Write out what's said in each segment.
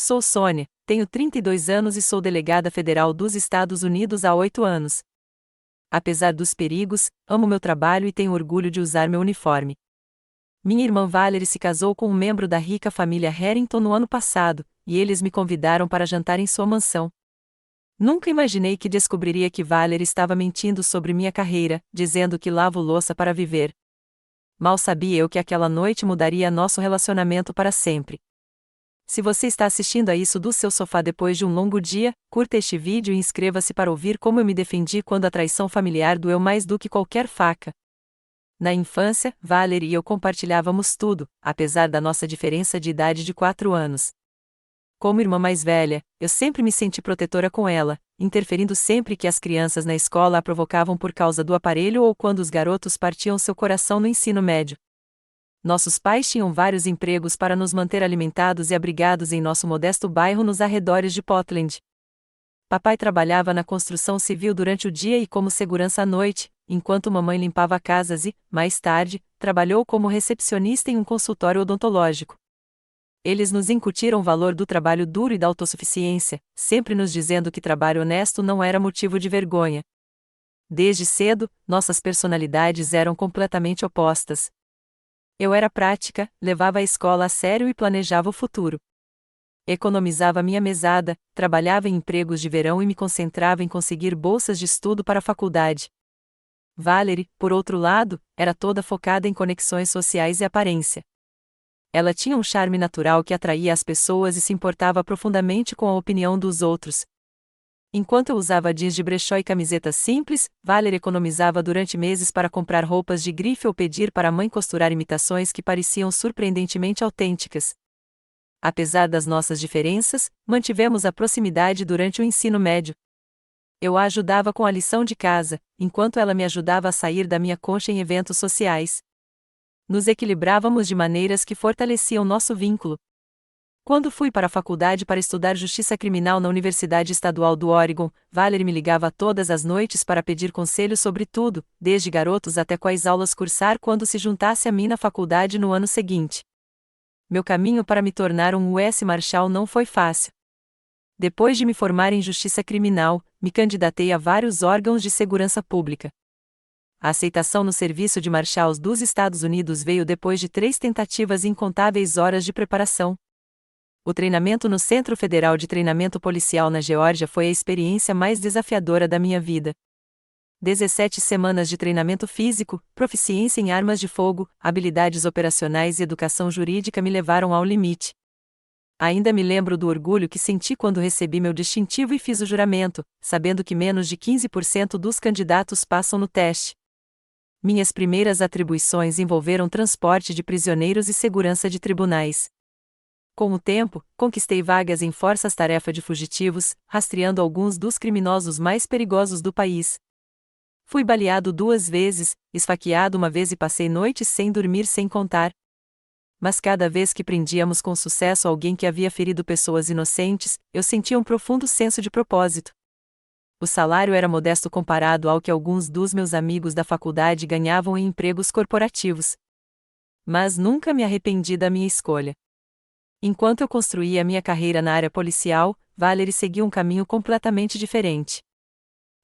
Sou Sônia, tenho 32 anos e sou delegada federal dos Estados Unidos há 8 anos. Apesar dos perigos, amo meu trabalho e tenho orgulho de usar meu uniforme. Minha irmã Valerie se casou com um membro da rica família Harrington no ano passado, e eles me convidaram para jantar em sua mansão. Nunca imaginei que descobriria que Valerie estava mentindo sobre minha carreira, dizendo que lavo louça para viver. Mal sabia eu que aquela noite mudaria nosso relacionamento para sempre. Se você está assistindo a isso do seu sofá depois de um longo dia, curta este vídeo e inscreva-se para ouvir como eu me defendi quando a traição familiar doeu mais do que qualquer faca. Na infância, Valerie e eu compartilhávamos tudo, apesar da nossa diferença de idade de 4 anos. Como irmã mais velha, eu sempre me senti protetora com ela, interferindo sempre que as crianças na escola a provocavam por causa do aparelho ou quando os garotos partiam seu coração no ensino médio. Nossos pais tinham vários empregos para nos manter alimentados e abrigados em nosso modesto bairro nos arredores de Portland. Papai trabalhava na construção civil durante o dia e como segurança à noite, enquanto mamãe limpava casas e, mais tarde, trabalhou como recepcionista em um consultório odontológico. Eles nos incutiram o valor do trabalho duro e da autossuficiência, sempre nos dizendo que trabalho honesto não era motivo de vergonha. Desde cedo, nossas personalidades eram completamente opostas. Eu era prática, levava a escola a sério e planejava o futuro. Economizava minha mesada, trabalhava em empregos de verão e me concentrava em conseguir bolsas de estudo para a faculdade. Valerie, por outro lado, era toda focada em conexões sociais e aparência. Ela tinha um charme natural que atraía as pessoas e se importava profundamente com a opinião dos outros. Enquanto eu usava jeans de brechó e camisetas simples, Valerie economizava durante meses para comprar roupas de grife ou pedir para a mãe costurar imitações que pareciam surpreendentemente autênticas. Apesar das nossas diferenças, mantivemos a proximidade durante o ensino médio. Eu a ajudava com a lição de casa, enquanto ela me ajudava a sair da minha concha em eventos sociais. Nos equilibrávamos de maneiras que fortaleciam nosso vínculo. Quando fui para a faculdade para estudar Justiça Criminal na Universidade Estadual do Oregon, Valerie me ligava todas as noites para pedir conselhos sobre tudo, desde garotos até quais aulas cursar quando se juntasse a mim na faculdade no ano seguinte. Meu caminho para me tornar um U.S. Marshal não foi fácil. Depois de me formar em Justiça Criminal, me candidatei a vários órgãos de segurança pública. A aceitação no Serviço de Marshals dos Estados Unidos veio depois de 3 tentativas e incontáveis horas de preparação. O treinamento no Centro Federal de Treinamento Policial na Geórgia foi a experiência mais desafiadora da minha vida. 17 semanas de treinamento físico, proficiência em armas de fogo, habilidades operacionais e educação jurídica me levaram ao limite. Ainda me lembro do orgulho que senti quando recebi meu distintivo e fiz o juramento, sabendo que menos de 15% dos candidatos passam no teste. Minhas primeiras atribuições envolveram transporte de prisioneiros e segurança de tribunais. Com o tempo, conquistei vagas em forças-tarefa de fugitivos, rastreando alguns dos criminosos mais perigosos do país. Fui baleado 2 vezes, esfaqueado uma vez e passei noites sem dormir sem contar. Mas cada vez que prendíamos com sucesso alguém que havia ferido pessoas inocentes, eu sentia um profundo senso de propósito. O salário era modesto comparado ao que alguns dos meus amigos da faculdade ganhavam em empregos corporativos. Mas nunca me arrependi da minha escolha. Enquanto eu construía minha carreira na área policial, Valerie seguiu um caminho completamente diferente.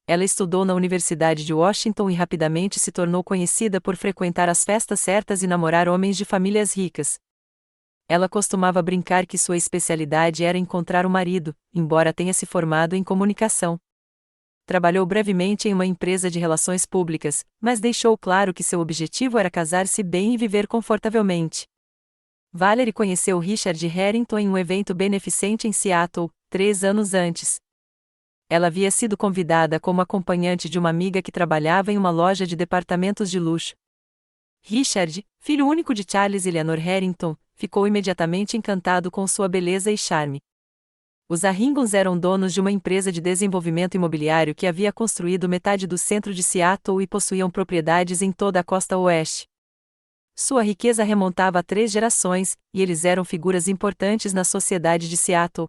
Ela estudou na Universidade de Washington e rapidamente se tornou conhecida por frequentar as festas certas e namorar homens de famílias ricas. Ela costumava brincar que sua especialidade era encontrar um marido, embora tenha se formado em comunicação. Trabalhou brevemente em uma empresa de relações públicas, mas deixou claro que seu objetivo era casar-se bem e viver confortavelmente. Valerie conheceu Richard Harrington em um evento beneficente em Seattle, 3 anos antes. Ela havia sido convidada como acompanhante de uma amiga que trabalhava em uma loja de departamentos de luxo. Richard, filho único de Charles e Eleanor Harrington, ficou imediatamente encantado com sua beleza e charme. Os Harringtons eram donos de uma empresa de desenvolvimento imobiliário que havia construído metade do centro de Seattle e possuíam propriedades em toda a costa oeste. Sua riqueza remontava a 3 gerações, e eles eram figuras importantes na sociedade de Seattle.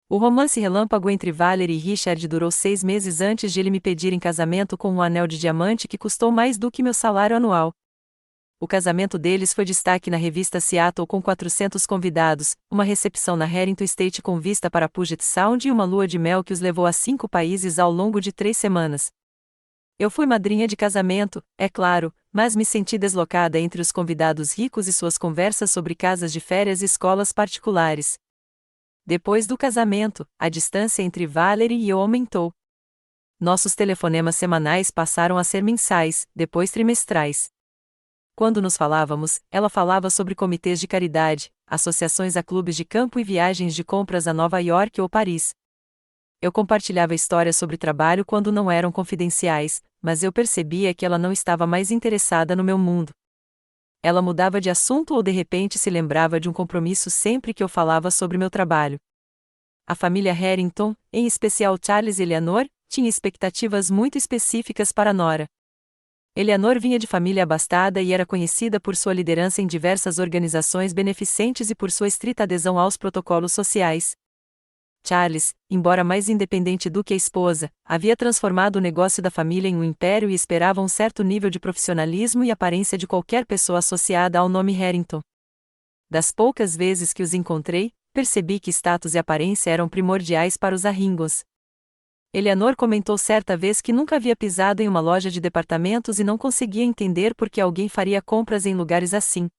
O romance relâmpago entre Valerie e Richard durou 6 meses antes de ele me pedir em casamento com um anel de diamante que custou mais do que meu salário anual. O casamento deles foi destaque na revista Seattle com 400 convidados, uma recepção na Harrington Estate com vista para Puget Sound e uma lua de mel que os levou a 5 países ao longo de 3 semanas. Eu fui madrinha de casamento, é claro, mas me senti deslocada entre os convidados ricos e suas conversas sobre casas de férias e escolas particulares. Depois do casamento, a distância entre Valerie e eu aumentou. Nossos telefonemas semanais passaram a ser mensais, depois trimestrais. Quando nos falávamos, ela falava sobre comitês de caridade, associações a clubes de campo e viagens de compras a Nova York ou Paris. Eu compartilhava histórias sobre trabalho quando não eram confidenciais, mas eu percebia que ela não estava mais interessada no meu mundo. Ela mudava de assunto ou de repente se lembrava de um compromisso sempre que eu falava sobre meu trabalho. A família Harrington, em especial Charles e Eleanor, tinha expectativas muito específicas para Nora. Eleanor vinha de família abastada e era conhecida por sua liderança em diversas organizações beneficentes e por sua estrita adesão aos protocolos sociais. Charles, embora mais independente do que a esposa, havia transformado o negócio da família em um império e esperava um certo nível de profissionalismo e aparência de qualquer pessoa associada ao nome Harrington. Das poucas vezes que os encontrei, percebi que status e aparência eram primordiais para os Harringtons. Eleanor comentou certa vez que nunca havia pisado em uma loja de departamentos e não conseguia entender por que alguém faria compras em lugares assim.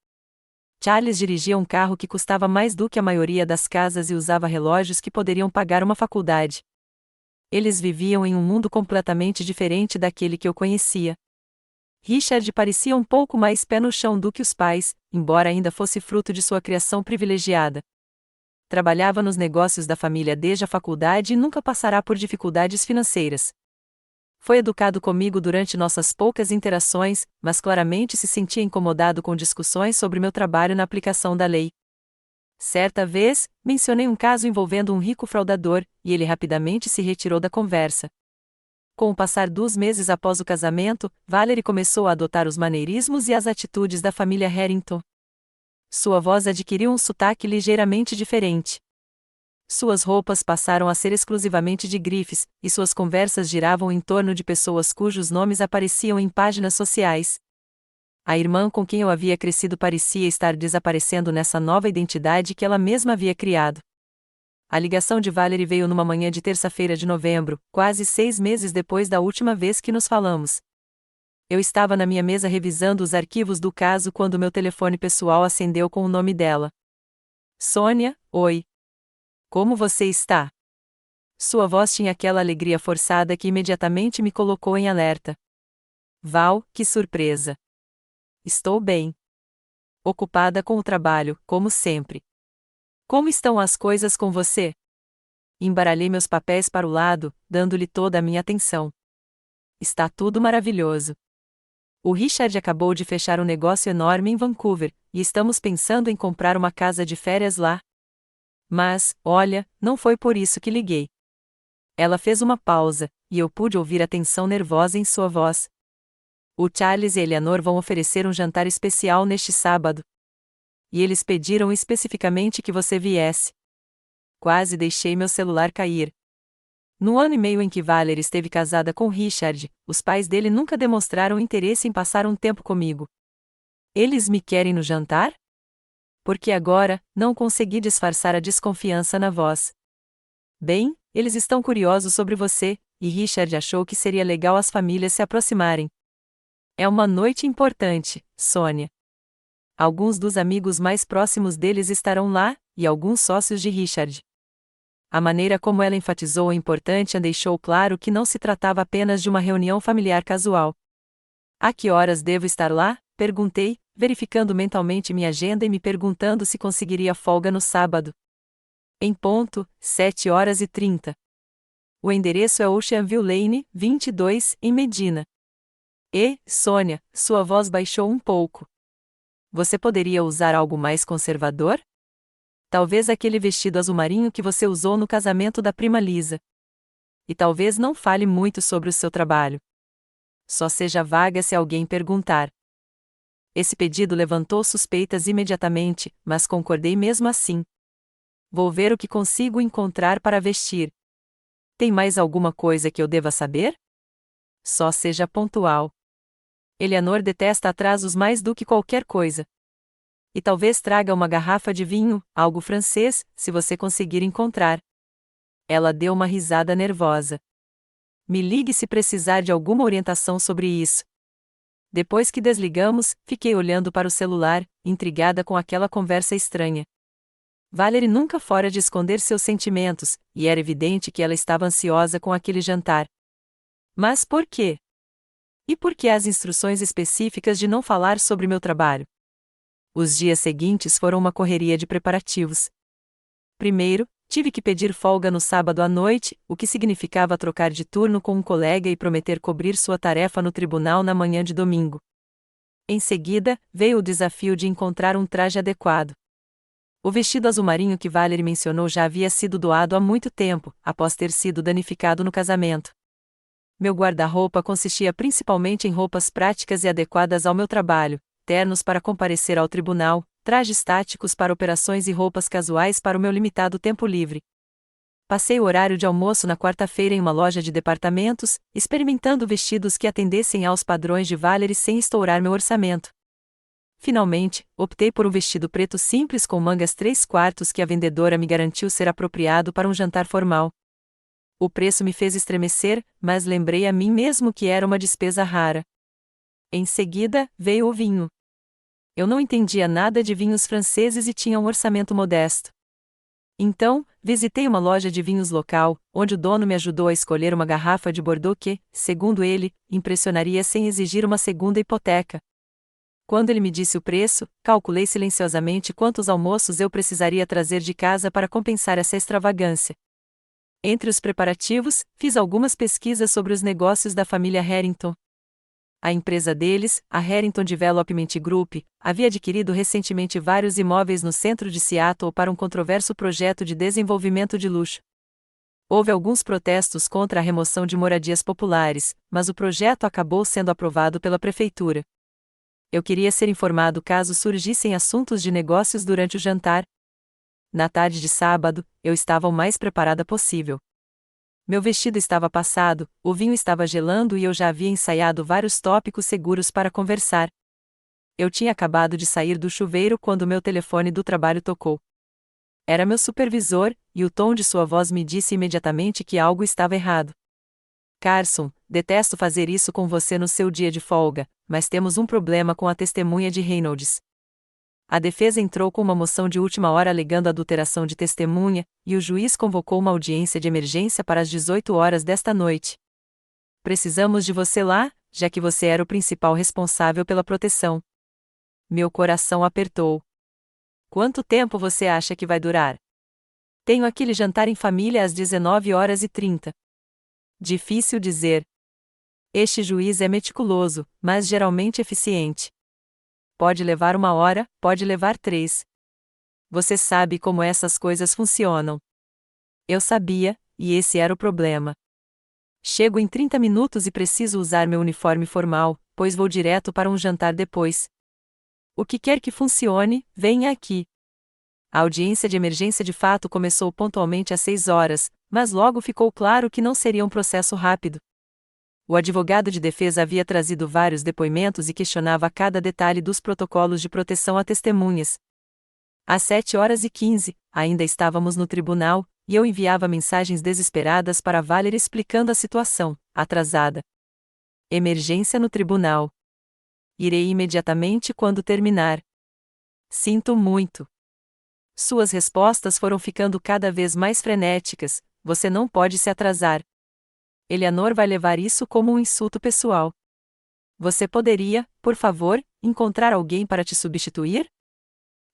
Charles dirigia um carro que custava mais do que a maioria das casas e usava relógios que poderiam pagar uma faculdade. Eles viviam em um mundo completamente diferente daquele que eu conhecia. Richard parecia um pouco mais pé no chão do que os pais, embora ainda fosse fruto de sua criação privilegiada. Trabalhava nos negócios da família desde a faculdade e nunca passará por dificuldades financeiras. Foi educado comigo durante nossas poucas interações, mas claramente se sentia incomodado com discussões sobre meu trabalho na aplicação da lei. Certa vez, mencionei um caso envolvendo um rico fraudador, e ele rapidamente se retirou da conversa. Com o passar dos meses após o casamento, Valerie começou a adotar os maneirismos e as atitudes da família Harrington. Sua voz adquiriu um sotaque ligeiramente diferente. Suas roupas passaram a ser exclusivamente de grifes, e suas conversas giravam em torno de pessoas cujos nomes apareciam em páginas sociais. A irmã com quem eu havia crescido parecia estar desaparecendo nessa nova identidade que ela mesma havia criado. A ligação de Valerie veio numa manhã de terça-feira de novembro, quase 6 meses depois da última vez que nos falamos. Eu estava na minha mesa revisando os arquivos do caso quando meu telefone pessoal acendeu com o nome dela. Sônia, oi. Como você está? Sua voz tinha aquela alegria forçada que imediatamente me colocou em alerta. Val, que surpresa! Estou bem. Ocupada com o trabalho, como sempre. Como estão as coisas com você? Embaralhei meus papéis para o lado, dando-lhe toda a minha atenção. Está tudo maravilhoso. O Richard acabou de fechar um negócio enorme em Vancouver, e estamos pensando em comprar uma casa de férias lá. Mas, olha, não foi por isso que liguei. Ela fez uma pausa, e eu pude ouvir a tensão nervosa em sua voz. O Charles e Eleanor vão oferecer um jantar especial neste sábado. E eles pediram especificamente que você viesse. Quase deixei meu celular cair. No ano e meio em que Valerie esteve casada com Richard, os pais dele nunca demonstraram interesse em passar um tempo comigo. Eles me querem no jantar? Porque agora, não consegui disfarçar a desconfiança na voz. Bem, eles estão curiosos sobre você, e Richard achou que seria legal as famílias se aproximarem. É uma noite importante, Sônia. Alguns dos amigos mais próximos deles estarão lá, e alguns sócios de Richard. A maneira como ela enfatizou o importante deixou claro que não se tratava apenas de uma reunião familiar casual. A que horas devo estar lá? Perguntei, verificando mentalmente minha agenda e me perguntando se conseguiria folga no sábado. Em ponto, 7h30. O endereço é Oceanview Lane, 22, em Medina. Sônia, sua voz baixou um pouco. Você poderia usar algo mais conservador? Talvez aquele vestido azul marinho que você usou no casamento da prima Lisa. E talvez não fale muito sobre o seu trabalho. Só seja vaga se alguém perguntar. Esse pedido levantou suspeitas imediatamente, mas concordei mesmo assim. Vou ver o que consigo encontrar para vestir. Tem mais alguma coisa que eu deva saber? Só seja pontual. Eleanor detesta atrasos mais do que qualquer coisa. E talvez traga uma garrafa de vinho, algo francês, se você conseguir encontrar. Ela deu uma risada nervosa. Me ligue se precisar de alguma orientação sobre isso. Depois que desligamos, fiquei olhando para o celular, intrigada com aquela conversa estranha. Valerie nunca fora de esconder seus sentimentos, e era evidente que ela estava ansiosa com aquele jantar. Mas por quê? E por que as instruções específicas de não falar sobre meu trabalho? Os dias seguintes foram uma correria de preparativos. Primeiro, tive que pedir folga no sábado à noite, o que significava trocar de turno com um colega e prometer cobrir sua tarefa no tribunal na manhã de domingo. Em seguida, veio o desafio de encontrar um traje adequado. O vestido azul marinho que Valerie mencionou já havia sido doado há muito tempo, após ter sido danificado no casamento. Meu guarda-roupa consistia principalmente em roupas práticas e adequadas ao meu trabalho, ternos para comparecer ao tribunal, trajes táticos para operações e roupas casuais para o meu limitado tempo livre. Passei o horário de almoço na quarta-feira em uma loja de departamentos, experimentando vestidos que atendessem aos padrões de Valerie sem estourar meu orçamento. Finalmente, optei por um vestido preto simples com mangas 3/4 que a vendedora me garantiu ser apropriado para um jantar formal. O preço me fez estremecer, mas lembrei a mim mesmo que era uma despesa rara. Em seguida, veio o vinho. Eu não entendia nada de vinhos franceses e tinha um orçamento modesto. Então, visitei uma loja de vinhos local, onde o dono me ajudou a escolher uma garrafa de Bordeaux que, segundo ele, impressionaria sem exigir uma segunda hipoteca. Quando ele me disse o preço, calculei silenciosamente quantos almoços eu precisaria trazer de casa para compensar essa extravagância. Entre os preparativos, fiz algumas pesquisas sobre os negócios da família Harrington. A empresa deles, a Harrington Development Group, havia adquirido recentemente vários imóveis no centro de Seattle para um controverso projeto de desenvolvimento de luxo. Houve alguns protestos contra a remoção de moradias populares, mas o projeto acabou sendo aprovado pela prefeitura. Eu queria ser informado caso surgissem assuntos de negócios durante o jantar. Na tarde de sábado, eu estava o mais preparada possível. Meu vestido estava passado, o vinho estava gelando e eu já havia ensaiado vários tópicos seguros para conversar. Eu tinha acabado de sair do chuveiro quando meu telefone do trabalho tocou. Era meu supervisor, e o tom de sua voz me disse imediatamente que algo estava errado. Carson, detesto fazer isso com você no seu dia de folga, mas temos um problema com a testemunha de Reynolds. A defesa entrou com uma moção de última hora alegando adulteração de testemunha, e o juiz convocou uma audiência de emergência para as 18 horas desta noite. Precisamos de você lá, já que você era o principal responsável pela proteção. Meu coração apertou. Quanto tempo você acha que vai durar? Tenho aquele jantar em família às 19h30. Difícil dizer. Este juiz é meticuloso, mas geralmente eficiente. Pode levar 1 hora, pode levar 3. Você sabe como essas coisas funcionam. Eu sabia, e esse era o problema. Chego em 30 minutos e preciso usar meu uniforme formal, pois vou direto para um jantar depois. O que quer que funcione, venha aqui. A audiência de emergência de fato começou pontualmente às 6 horas, mas logo ficou claro que não seria um processo rápido. O advogado de defesa havia trazido vários depoimentos e questionava cada detalhe dos protocolos de proteção a testemunhas. Às 7h15, ainda estávamos no tribunal, e eu enviava mensagens desesperadas para Valerie explicando a situação, atrasada. Emergência no tribunal. Irei imediatamente quando terminar. Sinto muito. Suas respostas foram ficando cada vez mais frenéticas, você não pode se atrasar. Eleanor vai levar isso como um insulto pessoal. Você poderia, por favor, encontrar alguém para te substituir?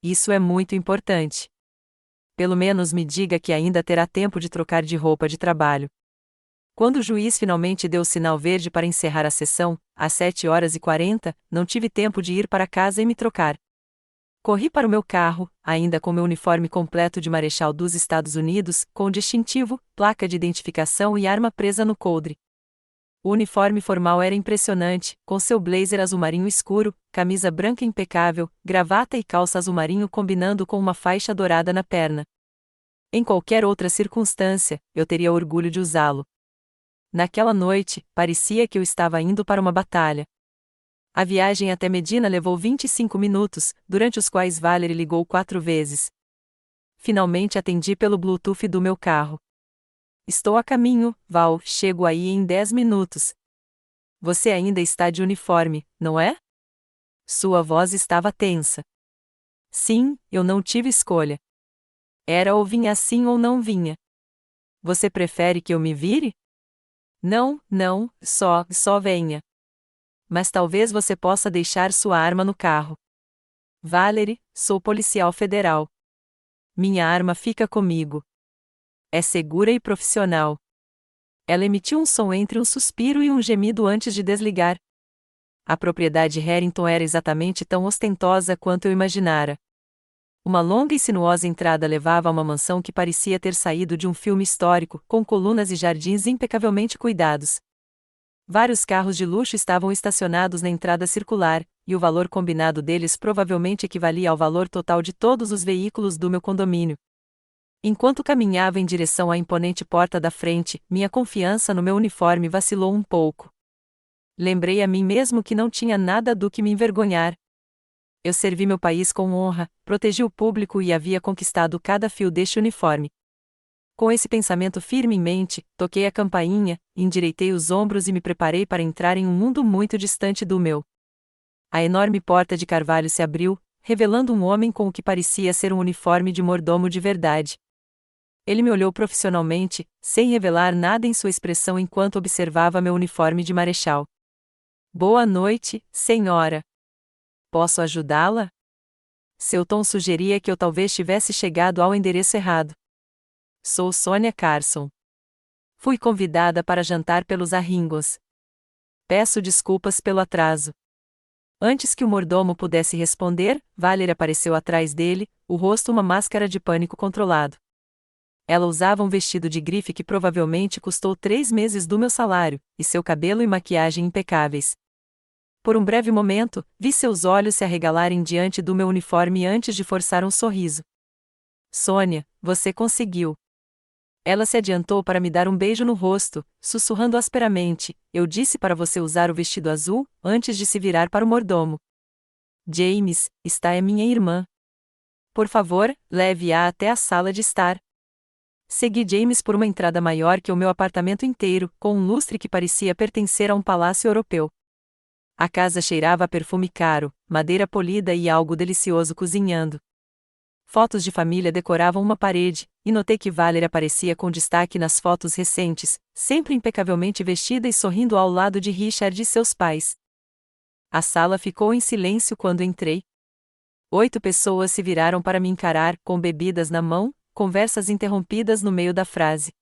Isso é muito importante. Pelo menos me diga que ainda terá tempo de trocar de roupa de trabalho. Quando o juiz finalmente deu o sinal verde para encerrar a sessão, às 7h40, não tive tempo de ir para casa e me trocar. Corri para o meu carro, ainda com meu uniforme completo de marechal dos Estados Unidos, com distintivo, placa de identificação e arma presa no coldre. O uniforme formal era impressionante, com seu blazer azul marinho escuro, camisa branca impecável, gravata e calça azul marinho combinando com uma faixa dourada na perna. Em qualquer outra circunstância, eu teria orgulho de usá-lo. Naquela noite, parecia que eu estava indo para uma batalha. A viagem até Medina levou 25 minutos, durante os quais Valerie ligou 4 vezes. Finalmente atendi pelo Bluetooth do meu carro. Estou a caminho, Val, chego aí em 10 minutos. Você ainda está de uniforme, não é? Sua voz estava tensa. Sim, eu não tive escolha. Era ou vinha assim ou não vinha. Você prefere que eu me vire? Não, não, só venha. Mas talvez você possa deixar sua arma no carro. Valerie, sou policial federal. Minha arma fica comigo. É segura e profissional. Ela emitiu um som entre um suspiro e um gemido antes de desligar. A propriedade Harrington era exatamente tão ostentosa quanto eu imaginara. Uma longa e sinuosa entrada levava a uma mansão que parecia ter saído de um filme histórico, com colunas e jardins impecavelmente cuidados. Vários carros de luxo estavam estacionados na entrada circular, e o valor combinado deles provavelmente equivalia ao valor total de todos os veículos do meu condomínio. Enquanto caminhava em direção à imponente porta da frente, minha confiança no meu uniforme vacilou um pouco. Lembrei a mim mesmo que não tinha nada do que me envergonhar. Eu servi meu país com honra, protegi o público e havia conquistado cada fio deste uniforme. Com esse pensamento firme em mente, toquei a campainha, endireitei os ombros e me preparei para entrar em um mundo muito distante do meu. A enorme porta de carvalho se abriu, revelando um homem com o que parecia ser um uniforme de mordomo de verdade. Ele me olhou profissionalmente, sem revelar nada em sua expressão enquanto observava meu uniforme de marechal. Boa noite, senhora. Posso ajudá-la? Seu tom sugeria que eu talvez tivesse chegado ao endereço errado. Sou Sonia Carson. Fui convidada para jantar pelos Arringos. Peço desculpas pelo atraso. Antes que o mordomo pudesse responder, Valerie apareceu atrás dele, o rosto uma máscara de pânico controlado. Ela usava um vestido de grife que provavelmente custou 3 meses do meu salário, e seu cabelo e maquiagem impecáveis. Por um breve momento, vi seus olhos se arregalarem diante do meu uniforme antes de forçar um sorriso. Sonia, você conseguiu. Ela se adiantou para me dar um beijo no rosto, sussurrando asperamente, eu disse para você usar o vestido azul, antes de se virar para o mordomo. James, esta é minha irmã. Por favor, leve-a até a sala de estar. Segui James por uma entrada maior que o meu apartamento inteiro, com um lustre que parecia pertencer a um palácio europeu. A casa cheirava a perfume caro, madeira polida e algo delicioso cozinhando. Fotos de família decoravam uma parede, e notei que Valerie aparecia com destaque nas fotos recentes, sempre impecavelmente vestida e sorrindo ao lado de Richard e seus pais. A sala ficou em silêncio quando entrei. 8 pessoas se viraram para me encarar, com bebidas na mão, conversas interrompidas no meio da frase.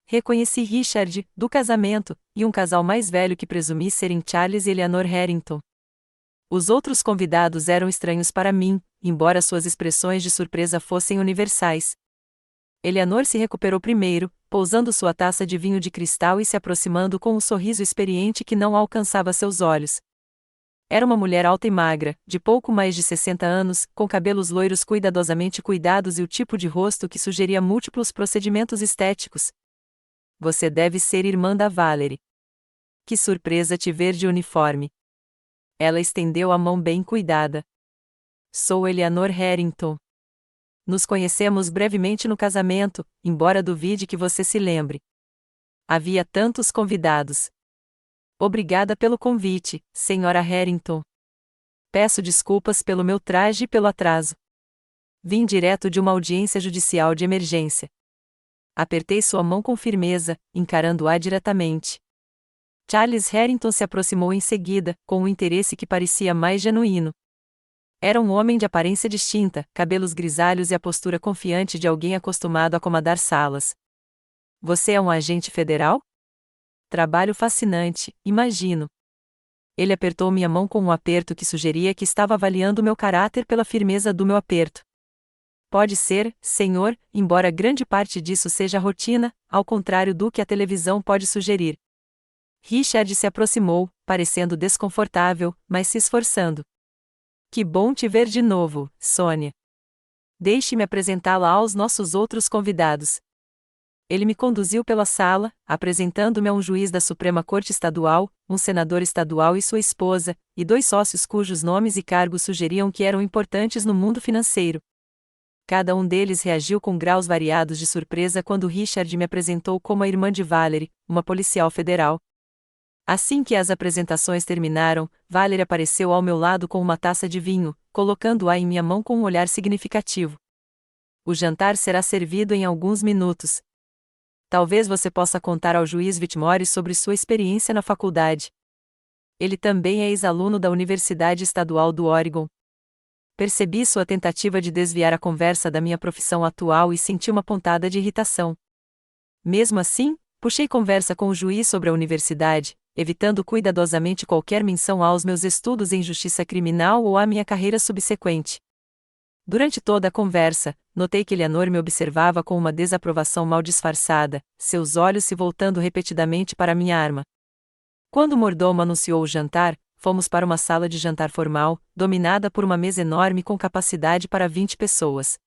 Reconheci Richard, do casamento, e um casal mais velho que presumi serem Charles e Eleanor Harrington. Os outros convidados eram estranhos para mim, embora suas expressões de surpresa fossem universais. Eleanor se recuperou primeiro, pousando sua taça de vinho de cristal e se aproximando com um sorriso experiente que não alcançava seus olhos. Era uma mulher alta e magra, de pouco mais de 60 anos, com cabelos loiros cuidadosamente cuidados e o tipo de rosto que sugeria múltiplos procedimentos estéticos. Você deve ser irmã da Valerie. Que surpresa te ver de uniforme. Ela estendeu a mão bem cuidada. Sou Eleanor Harrington. Nos conhecemos brevemente no casamento, embora duvide que você se lembre. Havia tantos convidados. Obrigada pelo convite, Sra. Harrington. Peço desculpas pelo meu traje e pelo atraso. Vim direto de uma audiência judicial de emergência. Apertei sua mão com firmeza, encarando-a diretamente. Charles Harrington se aproximou em seguida, com um interesse que parecia mais genuíno. Era um homem de aparência distinta, cabelos grisalhos e a postura confiante de alguém acostumado a comandar salas. Você é um agente federal? Trabalho fascinante, imagino. Ele apertou minha mão com um aperto que sugeria que estava avaliando meu caráter pela firmeza do meu aperto. Pode ser, senhor, embora grande parte disso seja rotina, ao contrário do que a televisão pode sugerir. Richard se aproximou, parecendo desconfortável, mas se esforçando. Que bom te ver de novo, Sonia. Deixe-me apresentá-la aos nossos outros convidados. Ele me conduziu pela sala, apresentando-me a um juiz da Suprema Corte Estadual, um senador estadual e sua esposa, e 2 sócios cujos nomes e cargos sugeriam que eram importantes no mundo financeiro. Cada um deles reagiu com graus variados de surpresa quando Richard me apresentou como a irmã de Valerie, uma policial federal. Assim que as apresentações terminaram, Valerie apareceu ao meu lado com uma taça de vinho, colocando-a em minha mão com um olhar significativo. O jantar será servido em alguns minutos. Talvez você possa contar ao juiz Whitmore sobre sua experiência na faculdade. Ele também é ex-aluno da Universidade Estadual do Oregon. Percebi sua tentativa de desviar a conversa da minha profissão atual e senti uma pontada de irritação. Mesmo assim, puxei conversa com o juiz sobre a universidade, evitando cuidadosamente qualquer menção aos meus estudos em justiça criminal ou à minha carreira subsequente. Durante toda a conversa, notei que Eleanor me observava com uma desaprovação mal disfarçada, seus olhos se voltando repetidamente para minha arma. Quando o mordomo anunciou o jantar, fomos para uma sala de jantar formal, dominada por uma mesa enorme com capacidade para 20 pessoas.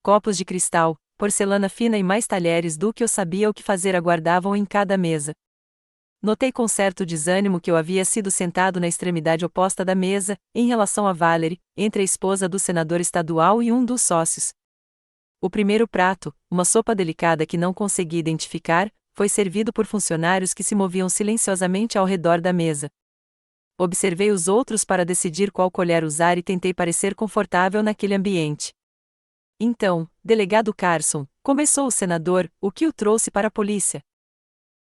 Copos de cristal, porcelana fina e mais talheres do que eu sabia o que fazer aguardavam em cada mesa. Notei com certo desânimo que eu havia sido sentado na extremidade oposta da mesa, em relação a Valerie, entre a esposa do senador estadual e um dos sócios. O primeiro prato, uma sopa delicada que não consegui identificar, foi servido por funcionários que se moviam silenciosamente ao redor da mesa. Observei os outros para decidir qual colher usar e tentei parecer confortável naquele ambiente. Então, delegado Carson, começou o senador, o que o trouxe para a polícia?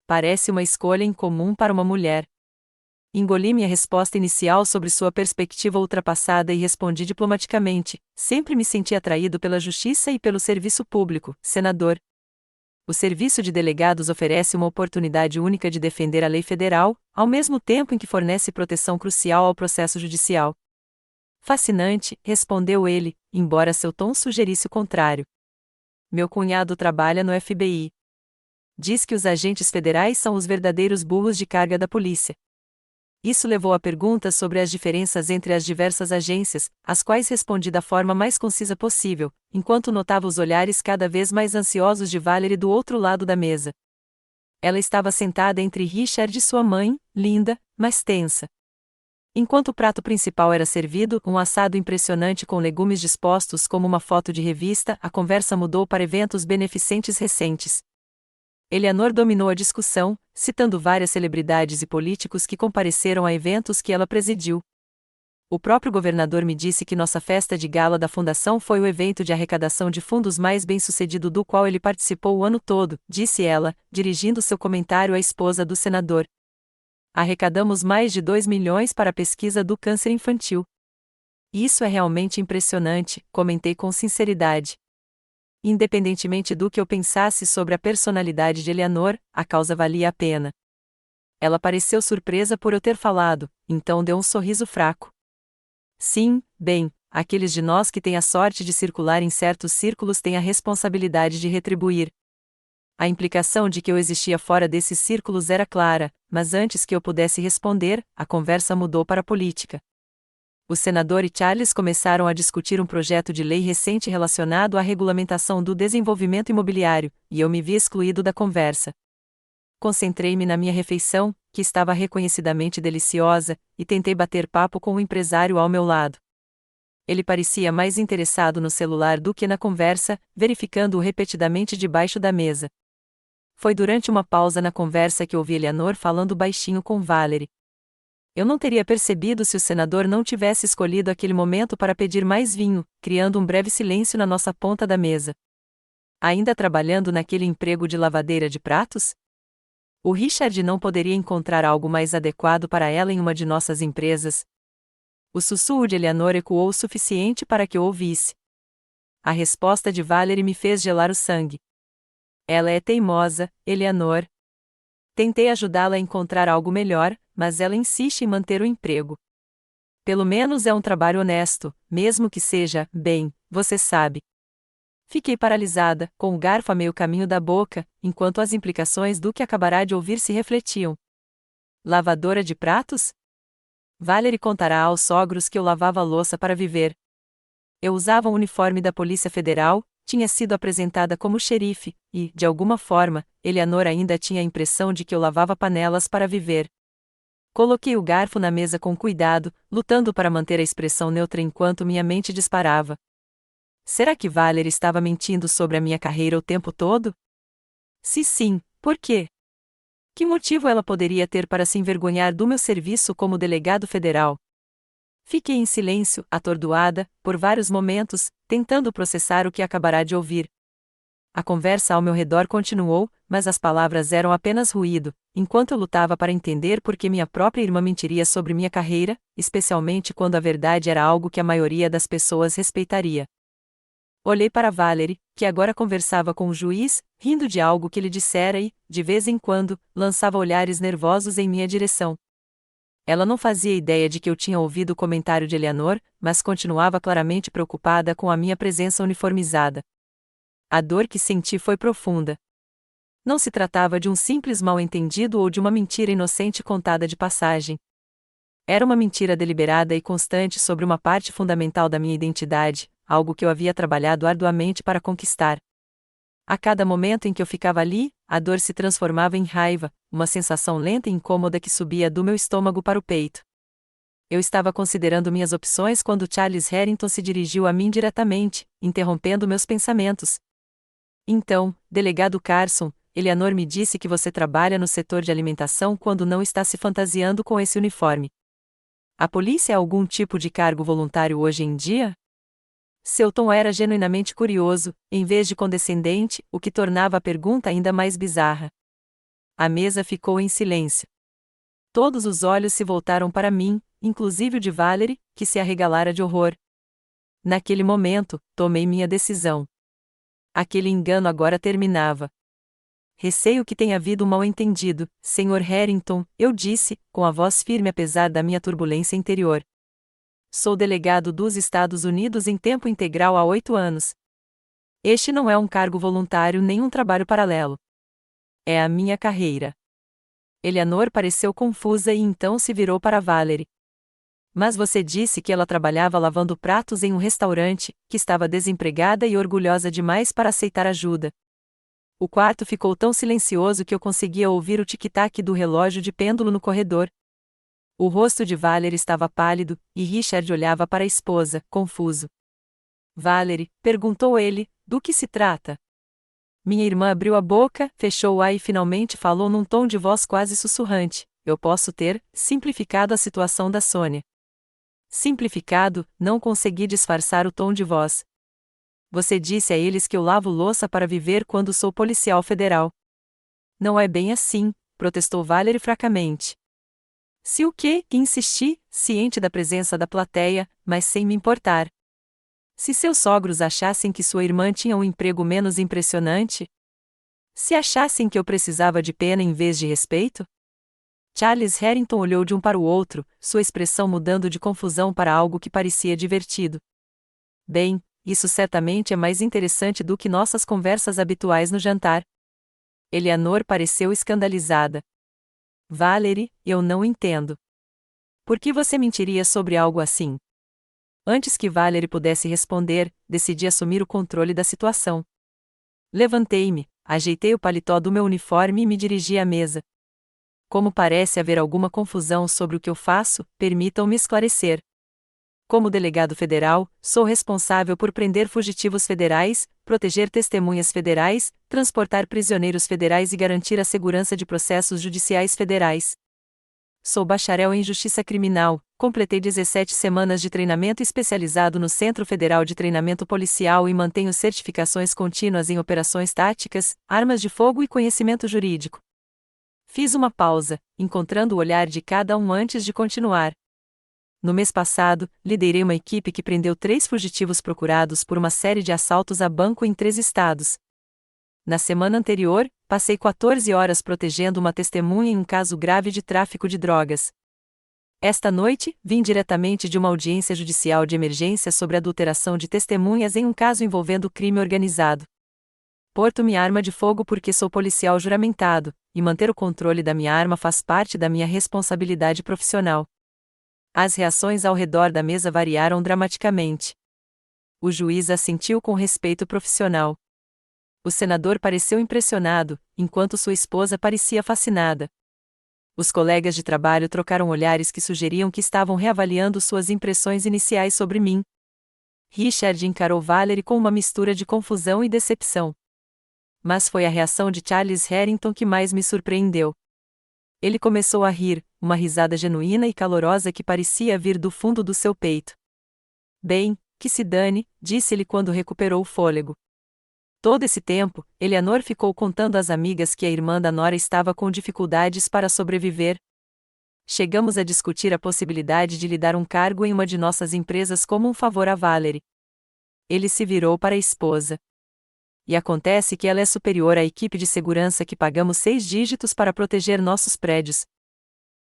Parece uma escolha incomum para uma mulher. Engoli minha resposta inicial sobre sua perspectiva ultrapassada e respondi diplomaticamente: sempre me senti atraído pela justiça e pelo serviço público, senador. O serviço de delegados oferece uma oportunidade única de defender a lei federal, ao mesmo tempo em que fornece proteção crucial ao processo judicial. Fascinante, respondeu ele, embora seu tom sugerisse o contrário. Meu cunhado trabalha no FBI. Diz que os agentes federais são os verdadeiros burros de carga da polícia. Isso levou a perguntas sobre as diferenças entre as diversas agências, às quais respondi da forma mais concisa possível, enquanto notava os olhares cada vez mais ansiosos de Valerie do outro lado da mesa. Ela estava sentada entre Richard e sua mãe, linda, mas tensa. Enquanto o prato principal era servido, um assado impressionante com legumes dispostos como uma foto de revista, a conversa mudou para eventos beneficentes recentes. Eleanor dominou a discussão, citando várias celebridades e políticos que compareceram a eventos que ela presidiu. O próprio governador me disse que nossa festa de gala da fundação foi o evento de arrecadação de fundos mais bem-sucedido do qual ele participou o ano todo, disse ela, dirigindo seu comentário à esposa do senador. Arrecadamos mais de 2 milhões para a pesquisa do câncer infantil. Isso é realmente impressionante, comentei com sinceridade. Independentemente do que eu pensasse sobre a personalidade de Eleanor, a causa valia a pena. Ela pareceu surpresa por eu ter falado, então deu um sorriso fraco. Sim, bem, aqueles de nós que têm a sorte de circular em certos círculos têm a responsabilidade de retribuir. A implicação de que eu existia fora desses círculos era clara, mas antes que eu pudesse responder, a conversa mudou para a política. O senador e Charles começaram a discutir um projeto de lei recente relacionado à regulamentação do desenvolvimento imobiliário, e eu me vi excluído da conversa. Concentrei-me na minha refeição, que estava reconhecidamente deliciosa, e tentei bater papo com o empresário ao meu lado. Ele parecia mais interessado no celular do que na conversa, verificando-o repetidamente debaixo da mesa. Foi durante uma pausa na conversa que ouvi Eleanor falando baixinho com Valerie. Eu não teria percebido se o senador não tivesse escolhido aquele momento para pedir mais vinho, criando um breve silêncio na nossa ponta da mesa. Ainda trabalhando naquele emprego de lavadeira de pratos? O Richard não poderia encontrar algo mais adequado para ela em uma de nossas empresas. O sussurro de Eleanor ecoou o suficiente para que eu ouvisse. A resposta de Valerie me fez gelar o sangue. Ela é teimosa, Eleanor. Tentei ajudá-la a encontrar algo melhor, mas ela insiste em manter o emprego. Pelo menos é um trabalho honesto, mesmo que seja, bem, você sabe. Fiquei paralisada, com o garfo a meio caminho da boca, enquanto as implicações do que acabará de ouvir se refletiam. Lavadora de pratos? Valerie contará aos sogros que eu lavava a louça para viver. Eu usava o uniforme da Polícia Federal, tinha sido apresentada como xerife, e, de alguma forma, Eleanor ainda tinha a impressão de que eu lavava panelas para viver. Coloquei o garfo na mesa com cuidado, lutando para manter a expressão neutra enquanto minha mente disparava. Será que Valerie estava mentindo sobre a minha carreira o tempo todo? Se sim, por quê? Que motivo ela poderia ter para se envergonhar do meu serviço como delegado federal? Fiquei em silêncio, atordoada, por vários momentos, tentando processar o que acabará de ouvir. A conversa ao meu redor continuou, mas as palavras eram apenas ruído, enquanto eu lutava para entender por que minha própria irmã mentiria sobre minha carreira, especialmente quando a verdade era algo que a maioria das pessoas respeitaria. Olhei para Valerie, que agora conversava com o juiz, rindo de algo que lhe dissera e, de vez em quando, lançava olhares nervosos em minha direção. Ela não fazia ideia de que eu tinha ouvido o comentário de Eleanor, mas continuava claramente preocupada com a minha presença uniformizada. A dor que senti foi profunda. Não se tratava de um simples mal-entendido ou de uma mentira inocente contada de passagem. Era uma mentira deliberada e constante sobre uma parte fundamental da minha identidade, algo que eu havia trabalhado arduamente para conquistar. A cada momento em que eu ficava ali, a dor se transformava em raiva, uma sensação lenta e incômoda que subia do meu estômago para o peito. Eu estava considerando minhas opções quando Charles Harrington se dirigiu a mim diretamente, interrompendo meus pensamentos. Então, delegado Carson, Eleanor me disse que você trabalha no setor de alimentação quando não está se fantasiando com esse uniforme. A polícia é algum tipo de cargo voluntário hoje em dia? Seu tom era genuinamente curioso, em vez de condescendente, o que tornava a pergunta ainda mais bizarra. A mesa ficou em silêncio. Todos os olhos se voltaram para mim, inclusive o de Valerie, que se arregalara de horror. Naquele momento, tomei minha decisão. Aquele engano agora terminava. Receio que tenha havido um mal-entendido, Sr. Harrington, eu disse, com a voz firme apesar da minha turbulência interior. Sou delegado dos Estados Unidos em tempo integral há 8 anos. Este não é um cargo voluntário nem um trabalho paralelo. É a minha carreira. Eleanor pareceu confusa e então se virou para Valerie. Mas você disse que ela trabalhava lavando pratos em um restaurante, que estava desempregada e orgulhosa demais para aceitar ajuda. O quarto ficou tão silencioso que eu conseguia ouvir o tic-tac do relógio de pêndulo no corredor. O rosto de Valerie estava pálido, e Richard olhava para a esposa, confuso. Valerie, perguntou ele, do que se trata? Minha irmã abriu a boca, fechou-a e finalmente falou num tom de voz quase sussurrante. Eu posso ter simplificado a situação da Sônia. Simplificado, não consegui disfarçar o tom de voz. Você disse a eles que eu lavo louça para viver quando sou policial federal. Não é bem assim, protestou Valerie fracamente. Se o quê? Insisti, ciente da presença da plateia, mas sem me importar. Se seus sogros achassem que sua irmã tinha um emprego menos impressionante? Se achassem que eu precisava de pena em vez de respeito? Charles Harrington olhou de um para o outro, sua expressão mudando de confusão para algo que parecia divertido. Bem, isso certamente é mais interessante do que nossas conversas habituais no jantar. Eleanor pareceu escandalizada. Valerie, eu não entendo. Por que você mentiria sobre algo assim? Antes que Valerie pudesse responder, decidi assumir o controle da situação. Levantei-me, ajeitei o paletó do meu uniforme e me dirigi à mesa. Como parece haver alguma confusão sobre o que eu faço, permitam-me esclarecer. Como delegado federal, sou responsável por prender fugitivos federais, proteger testemunhas federais, transportar prisioneiros federais e garantir a segurança de processos judiciais federais. Sou bacharel em Justiça Criminal, completei 17 semanas de treinamento especializado no Centro Federal de Treinamento Policial e mantenho certificações contínuas em operações táticas, armas de fogo e conhecimento jurídico. Fiz uma pausa, encontrando o olhar de cada um antes de continuar. No mês passado, liderei uma equipe que prendeu 3 fugitivos procurados por uma série de assaltos a banco em 3 estados. Na semana anterior, passei 14 horas protegendo uma testemunha em um caso grave de tráfico de drogas. Esta noite, vim diretamente de uma audiência judicial de emergência sobre adulteração de testemunhas em um caso envolvendo crime organizado. Porto minha arma de fogo porque sou policial juramentado, e manter o controle da minha arma faz parte da minha responsabilidade profissional. As reações ao redor da mesa variaram dramaticamente. O juiz assentiu com respeito profissional. O senador pareceu impressionado, enquanto sua esposa parecia fascinada. Os colegas de trabalho trocaram olhares que sugeriam que estavam reavaliando suas impressões iniciais sobre mim. Richard encarou Valerie com uma mistura de confusão e decepção. Mas foi a reação de Charles Harrington que mais me surpreendeu. Ele começou a rir, uma risada genuína e calorosa que parecia vir do fundo do seu peito. Bem, que se dane, disse ele quando recuperou o fôlego. Todo esse tempo, Eleanor ficou contando às amigas que a irmã da nora estava com dificuldades para sobreviver. Chegamos a discutir a possibilidade de lhe dar um cargo em uma de nossas empresas como um favor a Valerie. Ele se virou para a esposa. E acontece que ela é superior à equipe de segurança que pagamos 6 dígitos para proteger nossos prédios.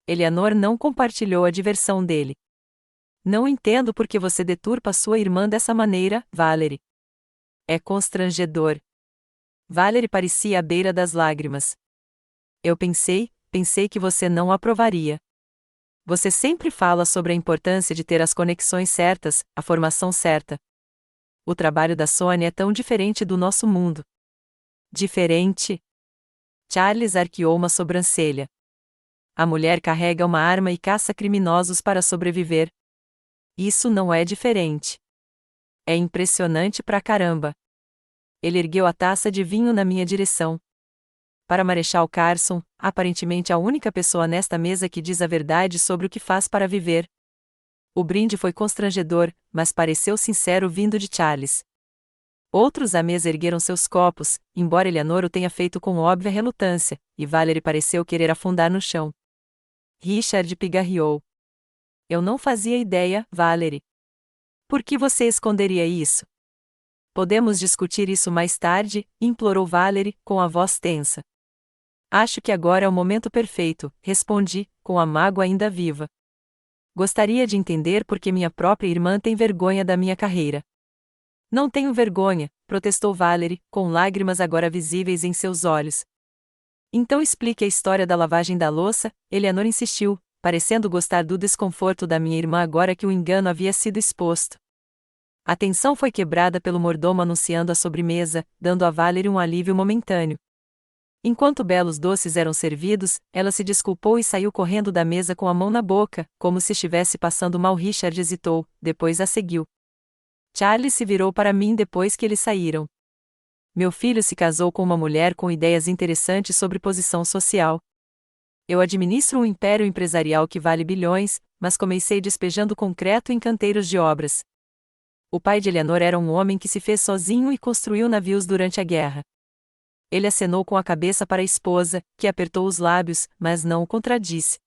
Eleanor não compartilhou a diversão dele. Não entendo por que você deturpa sua irmã dessa maneira, Valerie. É constrangedor. Valerie parecia à beira das lágrimas. Eu pensei que você não aprovaria. Você sempre fala sobre a importância de ter as conexões certas, a formação certa. O trabalho da Sônia é tão diferente do nosso mundo. Diferente? Charles arqueou uma sobrancelha. A mulher carrega uma arma e caça criminosos para sobreviver. Isso não é diferente. É impressionante pra caramba. Ele ergueu a taça de vinho na minha direção. Para Marechal Carson, aparentemente a única pessoa nesta mesa que diz a verdade sobre o que faz para viver. O brinde foi constrangedor, mas pareceu sincero vindo de Charles. Outros à mesa ergueram seus copos, embora Eleanor o tenha feito com óbvia relutância, e Valerie pareceu querer afundar no chão. Richard pigarreou. Eu não fazia ideia, Valerie. Por que você esconderia isso? Podemos discutir isso mais tarde, implorou Valerie, com a voz tensa. Acho que agora é o momento perfeito, respondi, com a mágoa ainda viva. Gostaria de entender por que minha própria irmã tem vergonha da minha carreira. Não tenho vergonha, protestou Valerie, com lágrimas agora visíveis em seus olhos. Então explique a história da lavagem da louça, Eleanor insistiu, parecendo gostar do desconforto da minha irmã agora que o engano havia sido exposto. A tensão foi quebrada pelo mordomo anunciando a sobremesa, dando a Valerie um alívio momentâneo. Enquanto belos doces eram servidos, ela se desculpou e saiu correndo da mesa com a mão na boca, como se estivesse passando mal. Richard hesitou, depois a seguiu. Charles se virou para mim depois que eles saíram. Meu filho se casou com uma mulher com ideias interessantes sobre posição social. Eu administro um império empresarial que vale bilhões, mas comecei despejando concreto em canteiros de obras. O pai de Eleanor era um homem que se fez sozinho e construiu navios durante a guerra. Ele acenou com a cabeça para a esposa, que apertou os lábios, mas não o contradisse.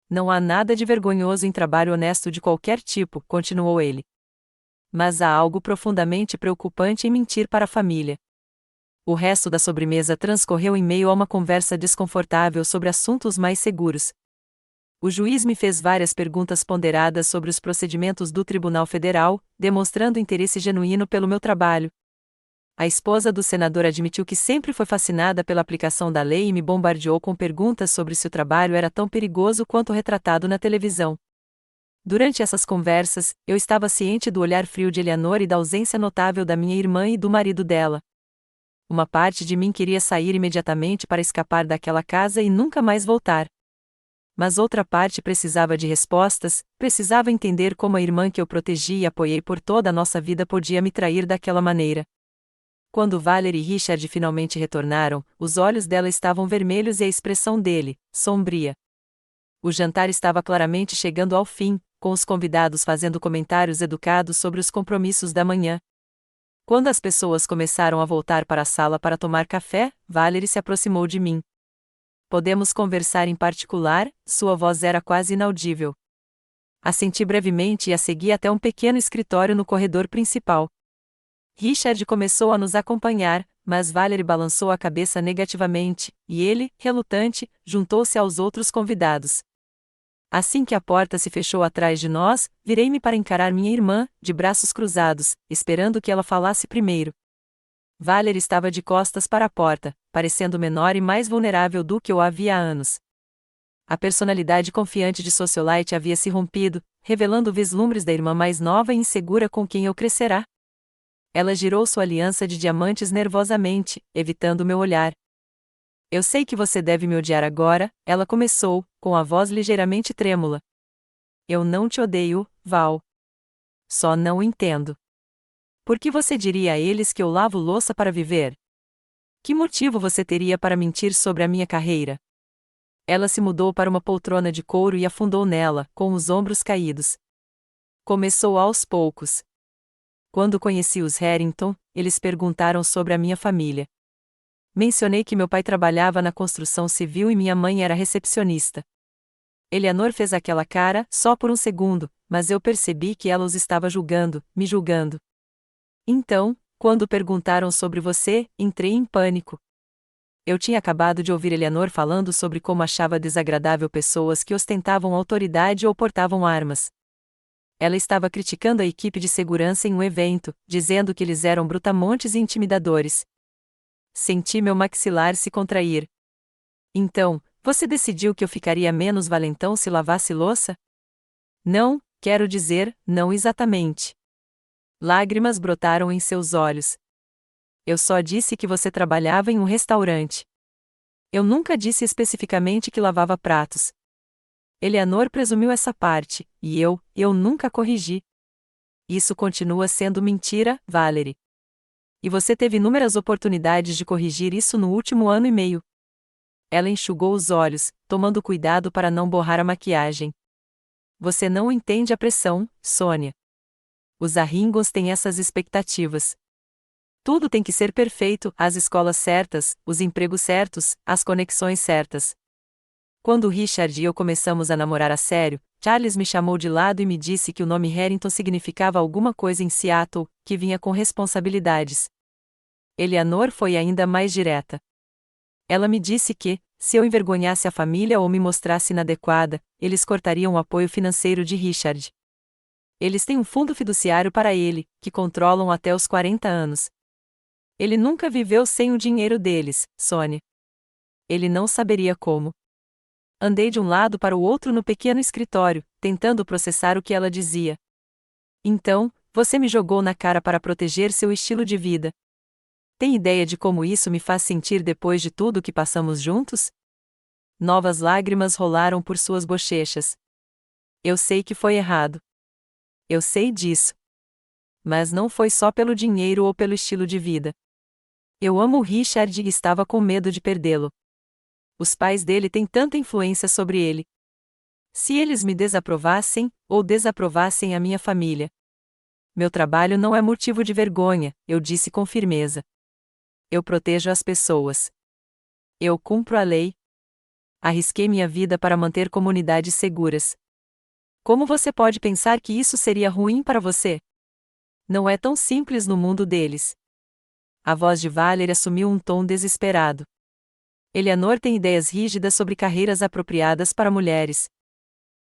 Não há nada de vergonhoso em trabalho honesto de qualquer tipo, continuou ele. Mas há algo profundamente preocupante em mentir para a família. O resto da sobremesa transcorreu em meio a uma conversa desconfortável sobre assuntos mais seguros. O juiz me fez várias perguntas ponderadas sobre os procedimentos do Tribunal Federal, demonstrando interesse genuíno pelo meu trabalho. A esposa do senador admitiu que sempre foi fascinada pela aplicação da lei e me bombardeou com perguntas sobre se o trabalho era tão perigoso quanto retratado na televisão. Durante essas conversas, eu estava ciente do olhar frio de Eleanor e da ausência notável da minha irmã e do marido dela. Uma parte de mim queria sair imediatamente para escapar daquela casa e nunca mais voltar. Mas outra parte precisava de respostas, precisava entender como a irmã que eu protegi e apoiei por toda a nossa vida podia me trair daquela maneira. Quando Valerie e Richard finalmente retornaram, os olhos dela estavam vermelhos e a expressão dele, sombria. O jantar estava claramente chegando ao fim, com os convidados fazendo comentários educados sobre os compromissos da manhã. Quando as pessoas começaram a voltar para a sala para tomar café, Valerie se aproximou de mim. Podemos conversar em particular? Sua voz era quase inaudível. Assenti brevemente e a segui até um pequeno escritório no corredor principal. Richard começou a nos acompanhar, mas Valerie balançou a cabeça negativamente, e ele, relutante, juntou-se aos outros convidados. Assim que a porta se fechou atrás de nós, virei-me para encarar minha irmã, de braços cruzados, esperando que ela falasse primeiro. Valerie estava de costas para a porta, parecendo menor e mais vulnerável do que eu havia há anos. A personalidade confiante de socialite havia se rompido, revelando vislumbres da irmã mais nova e insegura com quem eu crescerá. Ela girou sua aliança de diamantes nervosamente, evitando meu olhar. Eu sei que você deve me odiar agora, ela começou, com a voz ligeiramente trêmula. Eu não te odeio, Val. Só não entendo. Por que você diria a eles que eu lavo louça para viver? Que motivo você teria para mentir sobre a minha carreira? Ela se mudou para uma poltrona de couro e afundou nela, com os ombros caídos. Começou aos poucos. Quando conheci os Harrington, eles perguntaram sobre a minha família. Mencionei que meu pai trabalhava na construção civil e minha mãe era recepcionista. Eleanor fez aquela cara, só por um segundo, mas eu percebi que ela os estava julgando, me julgando. Então, quando perguntaram sobre você, entrei em pânico. Eu tinha acabado de ouvir Eleanor falando sobre como achava desagradável pessoas que ostentavam autoridade ou portavam armas. Ela estava criticando a equipe de segurança em um evento, dizendo que eles eram brutamontes e intimidadores. Senti meu maxilar se contrair. Então, você decidiu que eu ficaria menos valentão se lavasse louça? Não, quero dizer, não exatamente. Lágrimas brotaram em seus olhos. Eu só disse que você trabalhava em um restaurante. Eu nunca disse especificamente que lavava pratos. Eleanor presumiu essa parte, e eu nunca corrigi. Isso continua sendo mentira, Valerie. E você teve inúmeras oportunidades de corrigir isso no último ano e meio. Ela enxugou os olhos, tomando cuidado para não borrar a maquiagem. Você não entende a pressão, Sônia. Os Arringons têm essas expectativas. Tudo tem que ser perfeito, as escolas certas, os empregos certos, as conexões certas. Quando Richard e eu começamos a namorar a sério, Charles me chamou de lado e me disse que o nome Harrington significava alguma coisa em Seattle, que vinha com responsabilidades. Eleanor foi ainda mais direta. Ela me disse que, se eu envergonhasse a família ou me mostrasse inadequada, eles cortariam o apoio financeiro de Richard. Eles têm um fundo fiduciário para ele, que controlam até os 40 anos. Ele nunca viveu sem o dinheiro deles, Sônia. Ele não saberia como. Andei de um lado para o outro no pequeno escritório, tentando processar o que ela dizia. Então, você me jogou na cara para proteger seu estilo de vida. Tem ideia de como isso me faz sentir depois de tudo que passamos juntos? Novas lágrimas rolaram por suas bochechas. Eu sei que foi errado. Eu sei disso. Mas não foi só pelo dinheiro ou pelo estilo de vida. Eu amo o Richard e estava com medo de perdê-lo. Os pais dele têm tanta influência sobre ele. Se eles me desaprovassem, ou desaprovassem a minha família. Meu trabalho não é motivo de vergonha, eu disse com firmeza. Eu protejo as pessoas. Eu cumpro a lei. Arrisquei minha vida para manter comunidades seguras. Como você pode pensar que isso seria ruim para você? Não é tão simples no mundo deles. A voz de Valerie assumiu um tom desesperado. Eleanor tem ideias rígidas sobre carreiras apropriadas para mulheres.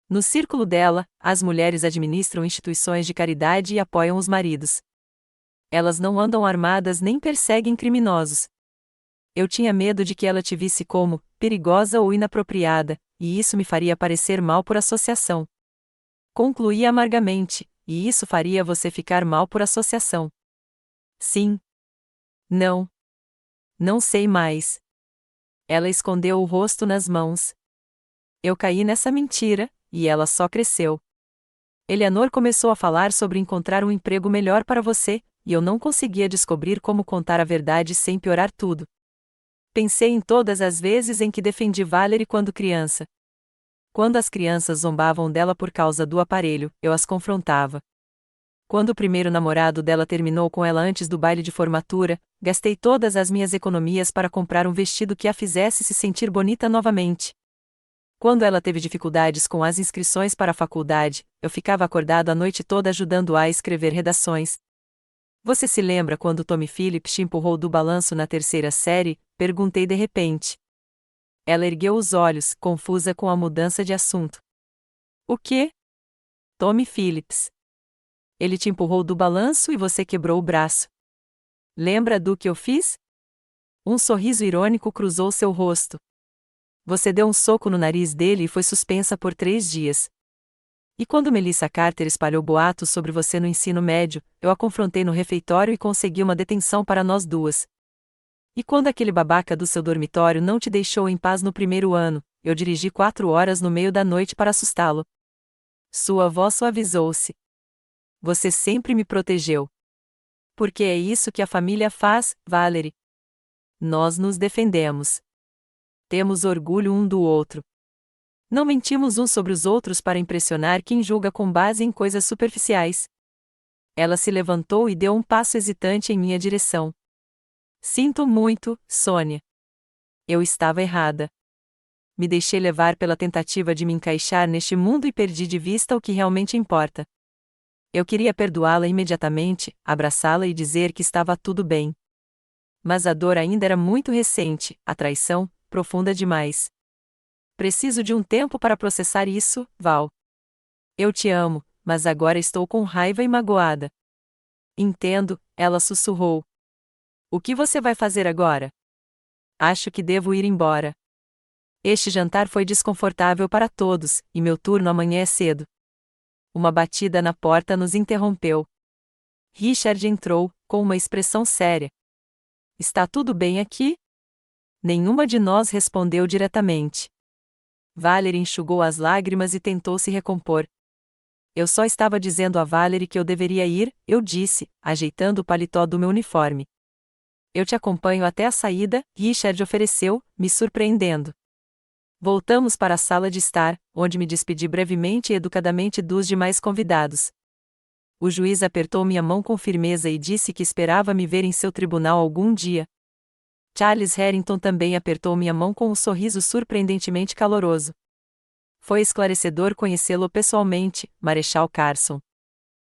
No círculo dela, as mulheres administram instituições de caridade e apoiam os maridos. Elas não andam armadas nem perseguem criminosos. Eu tinha medo de que ela te visse como perigosa ou inapropriada, e isso me faria parecer mal por associação. Concluí amargamente, e isso faria você ficar mal por associação. Sim. Não. Não sei mais. Ela escondeu o rosto nas mãos. Eu caí nessa mentira, e ela só cresceu. Eleanor começou a falar sobre encontrar um emprego melhor para você, e eu não conseguia descobrir como contar a verdade sem piorar tudo. Pensei em todas as vezes em que defendi Valerie quando criança. Quando as crianças zombavam dela por causa do aparelho, eu as confrontava. Quando o primeiro namorado dela terminou com ela antes do baile de formatura, gastei todas as minhas economias para comprar um vestido que a fizesse se sentir bonita novamente. Quando ela teve dificuldades com as inscrições para a faculdade, eu ficava acordado a noite toda ajudando-a a escrever redações. Você se lembra quando Tommy Phillips te empurrou do balanço na terceira série? Perguntei de repente. Ela ergueu os olhos, confusa com a mudança de assunto. O quê? Tommy Phillips. Ele te empurrou do balanço e você quebrou o braço. Lembra do que eu fiz? Um sorriso irônico cruzou seu rosto. Você deu um soco no nariz dele e foi suspensa por 3 dias. E quando Melissa Carter espalhou boatos sobre você no ensino médio, eu a confrontei no refeitório e consegui uma detenção para nós duas. E quando aquele babaca do seu dormitório não te deixou em paz no primeiro ano, eu dirigi 4 horas no meio da noite para assustá-lo. Sua voz suavizou-se. Você sempre me protegeu. Porque é isso que a família faz, Valerie. Nós nos defendemos. Temos orgulho um do outro. Não mentimos uns sobre os outros para impressionar quem julga com base em coisas superficiais. Ela se levantou e deu um passo hesitante em minha direção. Sinto muito, Sônia. Eu estava errada. Me deixei levar pela tentativa de me encaixar neste mundo e perdi de vista o que realmente importa. Eu queria perdoá-la imediatamente, abraçá-la e dizer que estava tudo bem. Mas a dor ainda era muito recente, a traição, profunda demais. Preciso de um tempo para processar isso, Val. Eu te amo, mas agora estou com raiva e magoada. Entendo, ela sussurrou. O que você vai fazer agora? Acho que devo ir embora. Este jantar foi desconfortável para todos, e meu turno amanhã é cedo. Uma batida na porta nos interrompeu. Richard entrou, com uma expressão séria. Está tudo bem aqui? Nenhuma de nós respondeu diretamente. Valerie enxugou as lágrimas e tentou se recompor. Eu só estava dizendo a Valerie que eu deveria ir, eu disse, ajeitando o paletó do meu uniforme. Eu te acompanho até a saída, Richard ofereceu, me surpreendendo. Voltamos para a sala de estar, onde me despedi brevemente e educadamente dos demais convidados. O juiz apertou minha mão com firmeza e disse que esperava me ver em seu tribunal algum dia. Charles Harrington também apertou minha mão com um sorriso surpreendentemente caloroso. Foi esclarecedor conhecê-lo pessoalmente, Marechal Carson.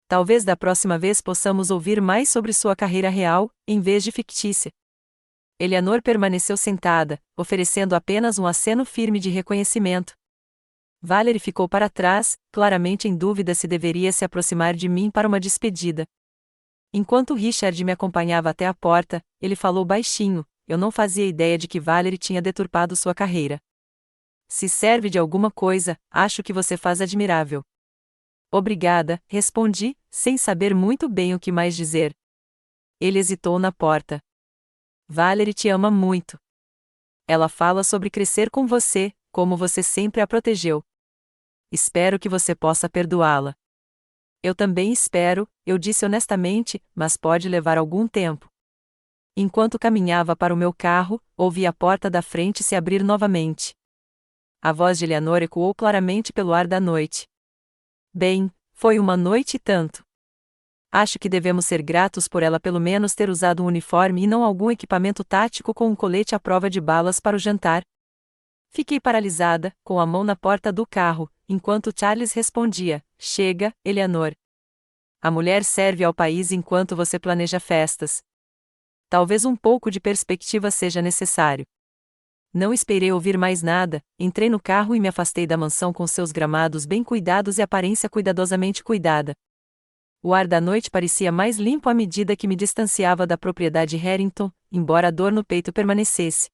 Talvez da próxima vez possamos ouvir mais sobre sua carreira real, em vez de fictícia. Eleanor permaneceu sentada, oferecendo apenas um aceno firme de reconhecimento. Valerie ficou para trás, claramente em dúvida se deveria se aproximar de mim para uma despedida. Enquanto Richard me acompanhava até a porta, ele falou baixinho, eu não fazia ideia de que Valerie tinha deturpado sua carreira. Se serve de alguma coisa, acho que você faz admirável. Obrigada, respondi, sem saber muito bem o que mais dizer. Ele hesitou na porta. Valerie te ama muito. Ela fala sobre crescer com você, como você sempre a protegeu. Espero que você possa perdoá-la. Eu também espero, eu disse honestamente, mas pode levar algum tempo. Enquanto caminhava para o meu carro, ouvi a porta da frente se abrir novamente. A voz de Eleanor ecoou claramente pelo ar da noite. Bem, foi uma noite e tanto. Acho que devemos ser gratos por ela pelo menos ter usado um uniforme e não algum equipamento tático com um colete à prova de balas para o jantar. Fiquei paralisada, com a mão na porta do carro, enquanto Charles respondia, chega, Eleanor. A mulher serve ao país enquanto você planeja festas. Talvez um pouco de perspectiva seja necessário. Não esperei ouvir mais nada, entrei no carro e me afastei da mansão com seus gramados bem cuidados e aparência cuidadosamente cuidada. O ar da noite parecia mais limpo à medida que me distanciava da propriedade Harrington, embora a dor no peito permanecesse.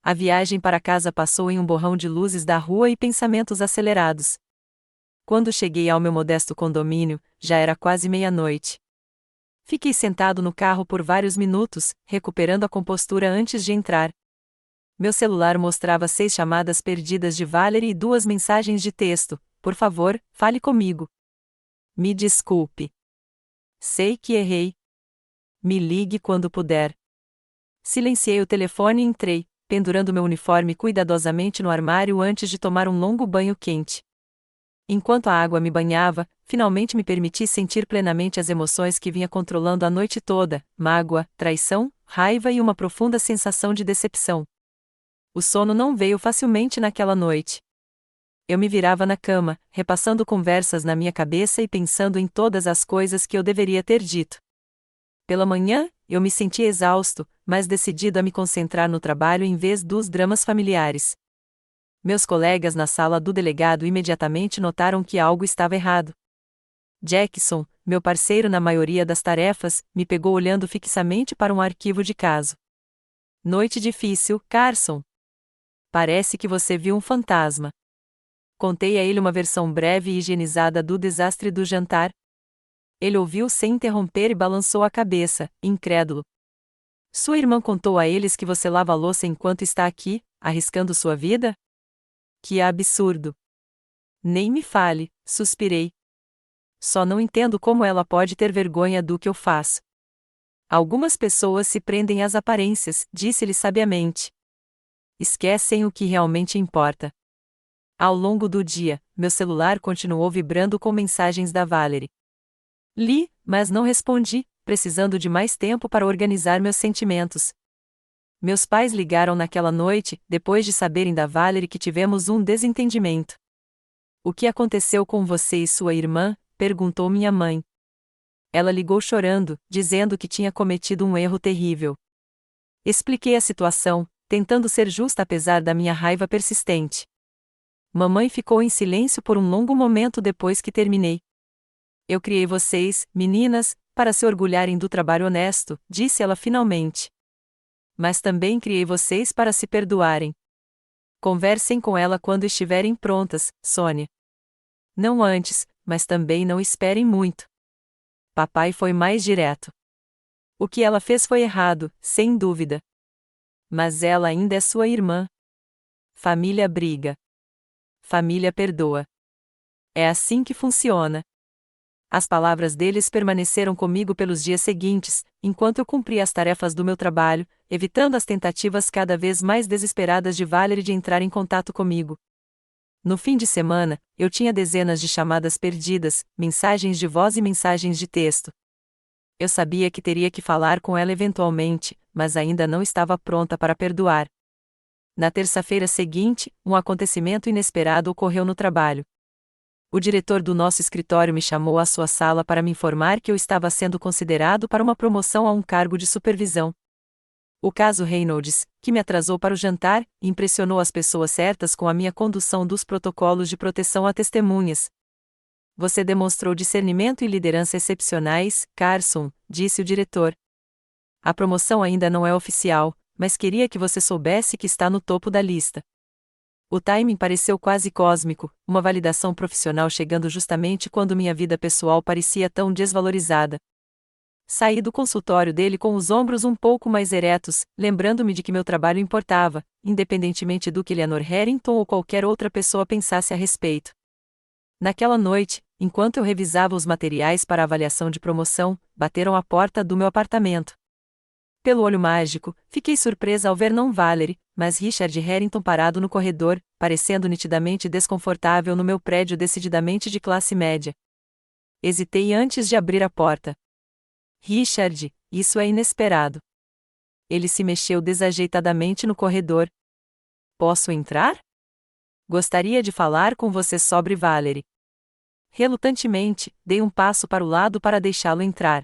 A viagem para casa passou em um borrão de luzes da rua e pensamentos acelerados. Quando cheguei ao meu modesto condomínio, já era quase meia-noite. Fiquei sentado no carro por vários minutos, recuperando a compostura antes de entrar. Meu celular mostrava 6 chamadas perdidas de Valerie e 2 mensagens de texto. Por favor, fale comigo. Me desculpe. Sei que errei. Me ligue quando puder. Silenciei o telefone e entrei, pendurando meu uniforme cuidadosamente no armário antes de tomar um longo banho quente. Enquanto a água me banhava, finalmente me permiti sentir plenamente as emoções que vinha controlando a noite toda: mágoa, traição, raiva e uma profunda sensação de decepção. O sono não veio facilmente naquela noite. Eu me virava na cama, repassando conversas na minha cabeça e pensando em todas as coisas que eu deveria ter dito. Pela manhã, eu me sentia exausto, mas decidido a me concentrar no trabalho em vez dos dramas familiares. Meus colegas na sala do delegado imediatamente notaram que algo estava errado. Jackson, meu parceiro na maioria das tarefas, me pegou olhando fixamente para um arquivo de caso. Noite difícil, Carson. Parece que você viu um fantasma. Contei a ele uma versão breve e higienizada do desastre do jantar. Ele ouviu sem interromper e balançou a cabeça, incrédulo. Sua irmã contou a eles que você lava a louça enquanto está aqui, arriscando sua vida? Que absurdo! Nem me fale, suspirei. Só não entendo como ela pode ter vergonha do que eu faço. Algumas pessoas se prendem às aparências, disse-lhe sabiamente. Esquecem o que realmente importa. Ao longo do dia, meu celular continuou vibrando com mensagens da Valerie. Li, mas não respondi, precisando de mais tempo para organizar meus sentimentos. Meus pais ligaram naquela noite, depois de saberem da Valerie que tivemos um desentendimento. O que aconteceu com você e sua irmã? Perguntou minha mãe. Ela ligou chorando, dizendo que tinha cometido um erro terrível. Expliquei a situação, tentando ser justa apesar da minha raiva persistente. Mamãe ficou em silêncio por um longo momento depois que terminei. Eu criei vocês, meninas, para se orgulharem do trabalho honesto, disse ela finalmente. Mas também criei vocês para se perdoarem. Conversem com ela quando estiverem prontas, Sônia. Não antes, mas também não esperem muito. Papai foi mais direto. O que ela fez foi errado, sem dúvida. Mas ela ainda é sua irmã. Família briga. Família perdoa. É assim que funciona. As palavras deles permaneceram comigo pelos dias seguintes, enquanto eu cumpria as tarefas do meu trabalho, evitando as tentativas cada vez mais desesperadas de Valerie de entrar em contato comigo. No fim de semana, eu tinha dezenas de chamadas perdidas, mensagens de voz e mensagens de texto. Eu sabia que teria que falar com ela eventualmente, mas ainda não estava pronta para perdoar. Na terça-feira seguinte, um acontecimento inesperado ocorreu no trabalho. O diretor do nosso escritório me chamou à sua sala para me informar que eu estava sendo considerado para uma promoção a um cargo de supervisão. O caso Reynolds, que me atrasou para o jantar, impressionou as pessoas certas com a minha condução dos protocolos de proteção a testemunhas. Você demonstrou discernimento e liderança excepcionais, Carson, disse o diretor. A promoção ainda não é oficial, mas queria que você soubesse que está no topo da lista. O timing pareceu quase cósmico, uma validação profissional chegando justamente quando minha vida pessoal parecia tão desvalorizada. Saí do consultório dele com os ombros um pouco mais eretos, lembrando-me de que meu trabalho importava, independentemente do que Eleanor Harrington ou qualquer outra pessoa pensasse a respeito. Naquela noite, enquanto eu revisava os materiais para a avaliação de promoção, bateram à porta do meu apartamento. Pelo olho mágico, fiquei surpresa ao ver não Valerie, mas Richard Harrington parado no corredor, parecendo nitidamente desconfortável no meu prédio decididamente de classe média. Hesitei antes de abrir a porta. Richard, isso é inesperado. Ele se mexeu desajeitadamente no corredor. Posso entrar? Gostaria de falar com você sobre Valerie. Relutantemente, dei um passo para o lado para deixá-lo entrar.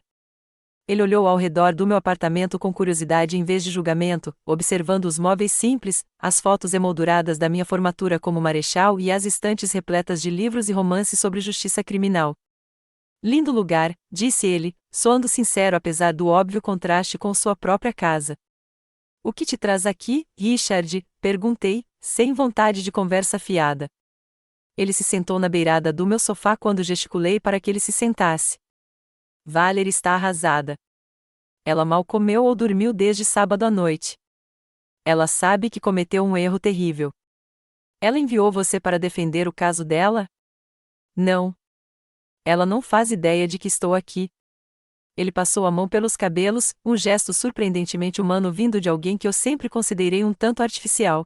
Ele olhou ao redor do meu apartamento com curiosidade em vez de julgamento, observando os móveis simples, as fotos emolduradas da minha formatura como marechal e as estantes repletas de livros e romances sobre justiça criminal. Lindo lugar, disse ele, soando sincero apesar do óbvio contraste com sua própria casa. O que te traz aqui, Richard? Perguntei, sem vontade de conversa fiada. Ele se sentou na beirada do meu sofá quando gesticulei para que ele se sentasse. Valerie está arrasada. Ela mal comeu ou dormiu desde sábado à noite. Ela sabe que cometeu um erro terrível. Ela enviou você para defender o caso dela? Não. Ela não faz ideia de que estou aqui. Ele passou a mão pelos cabelos, um gesto surpreendentemente humano vindo de alguém que eu sempre considerei um tanto artificial.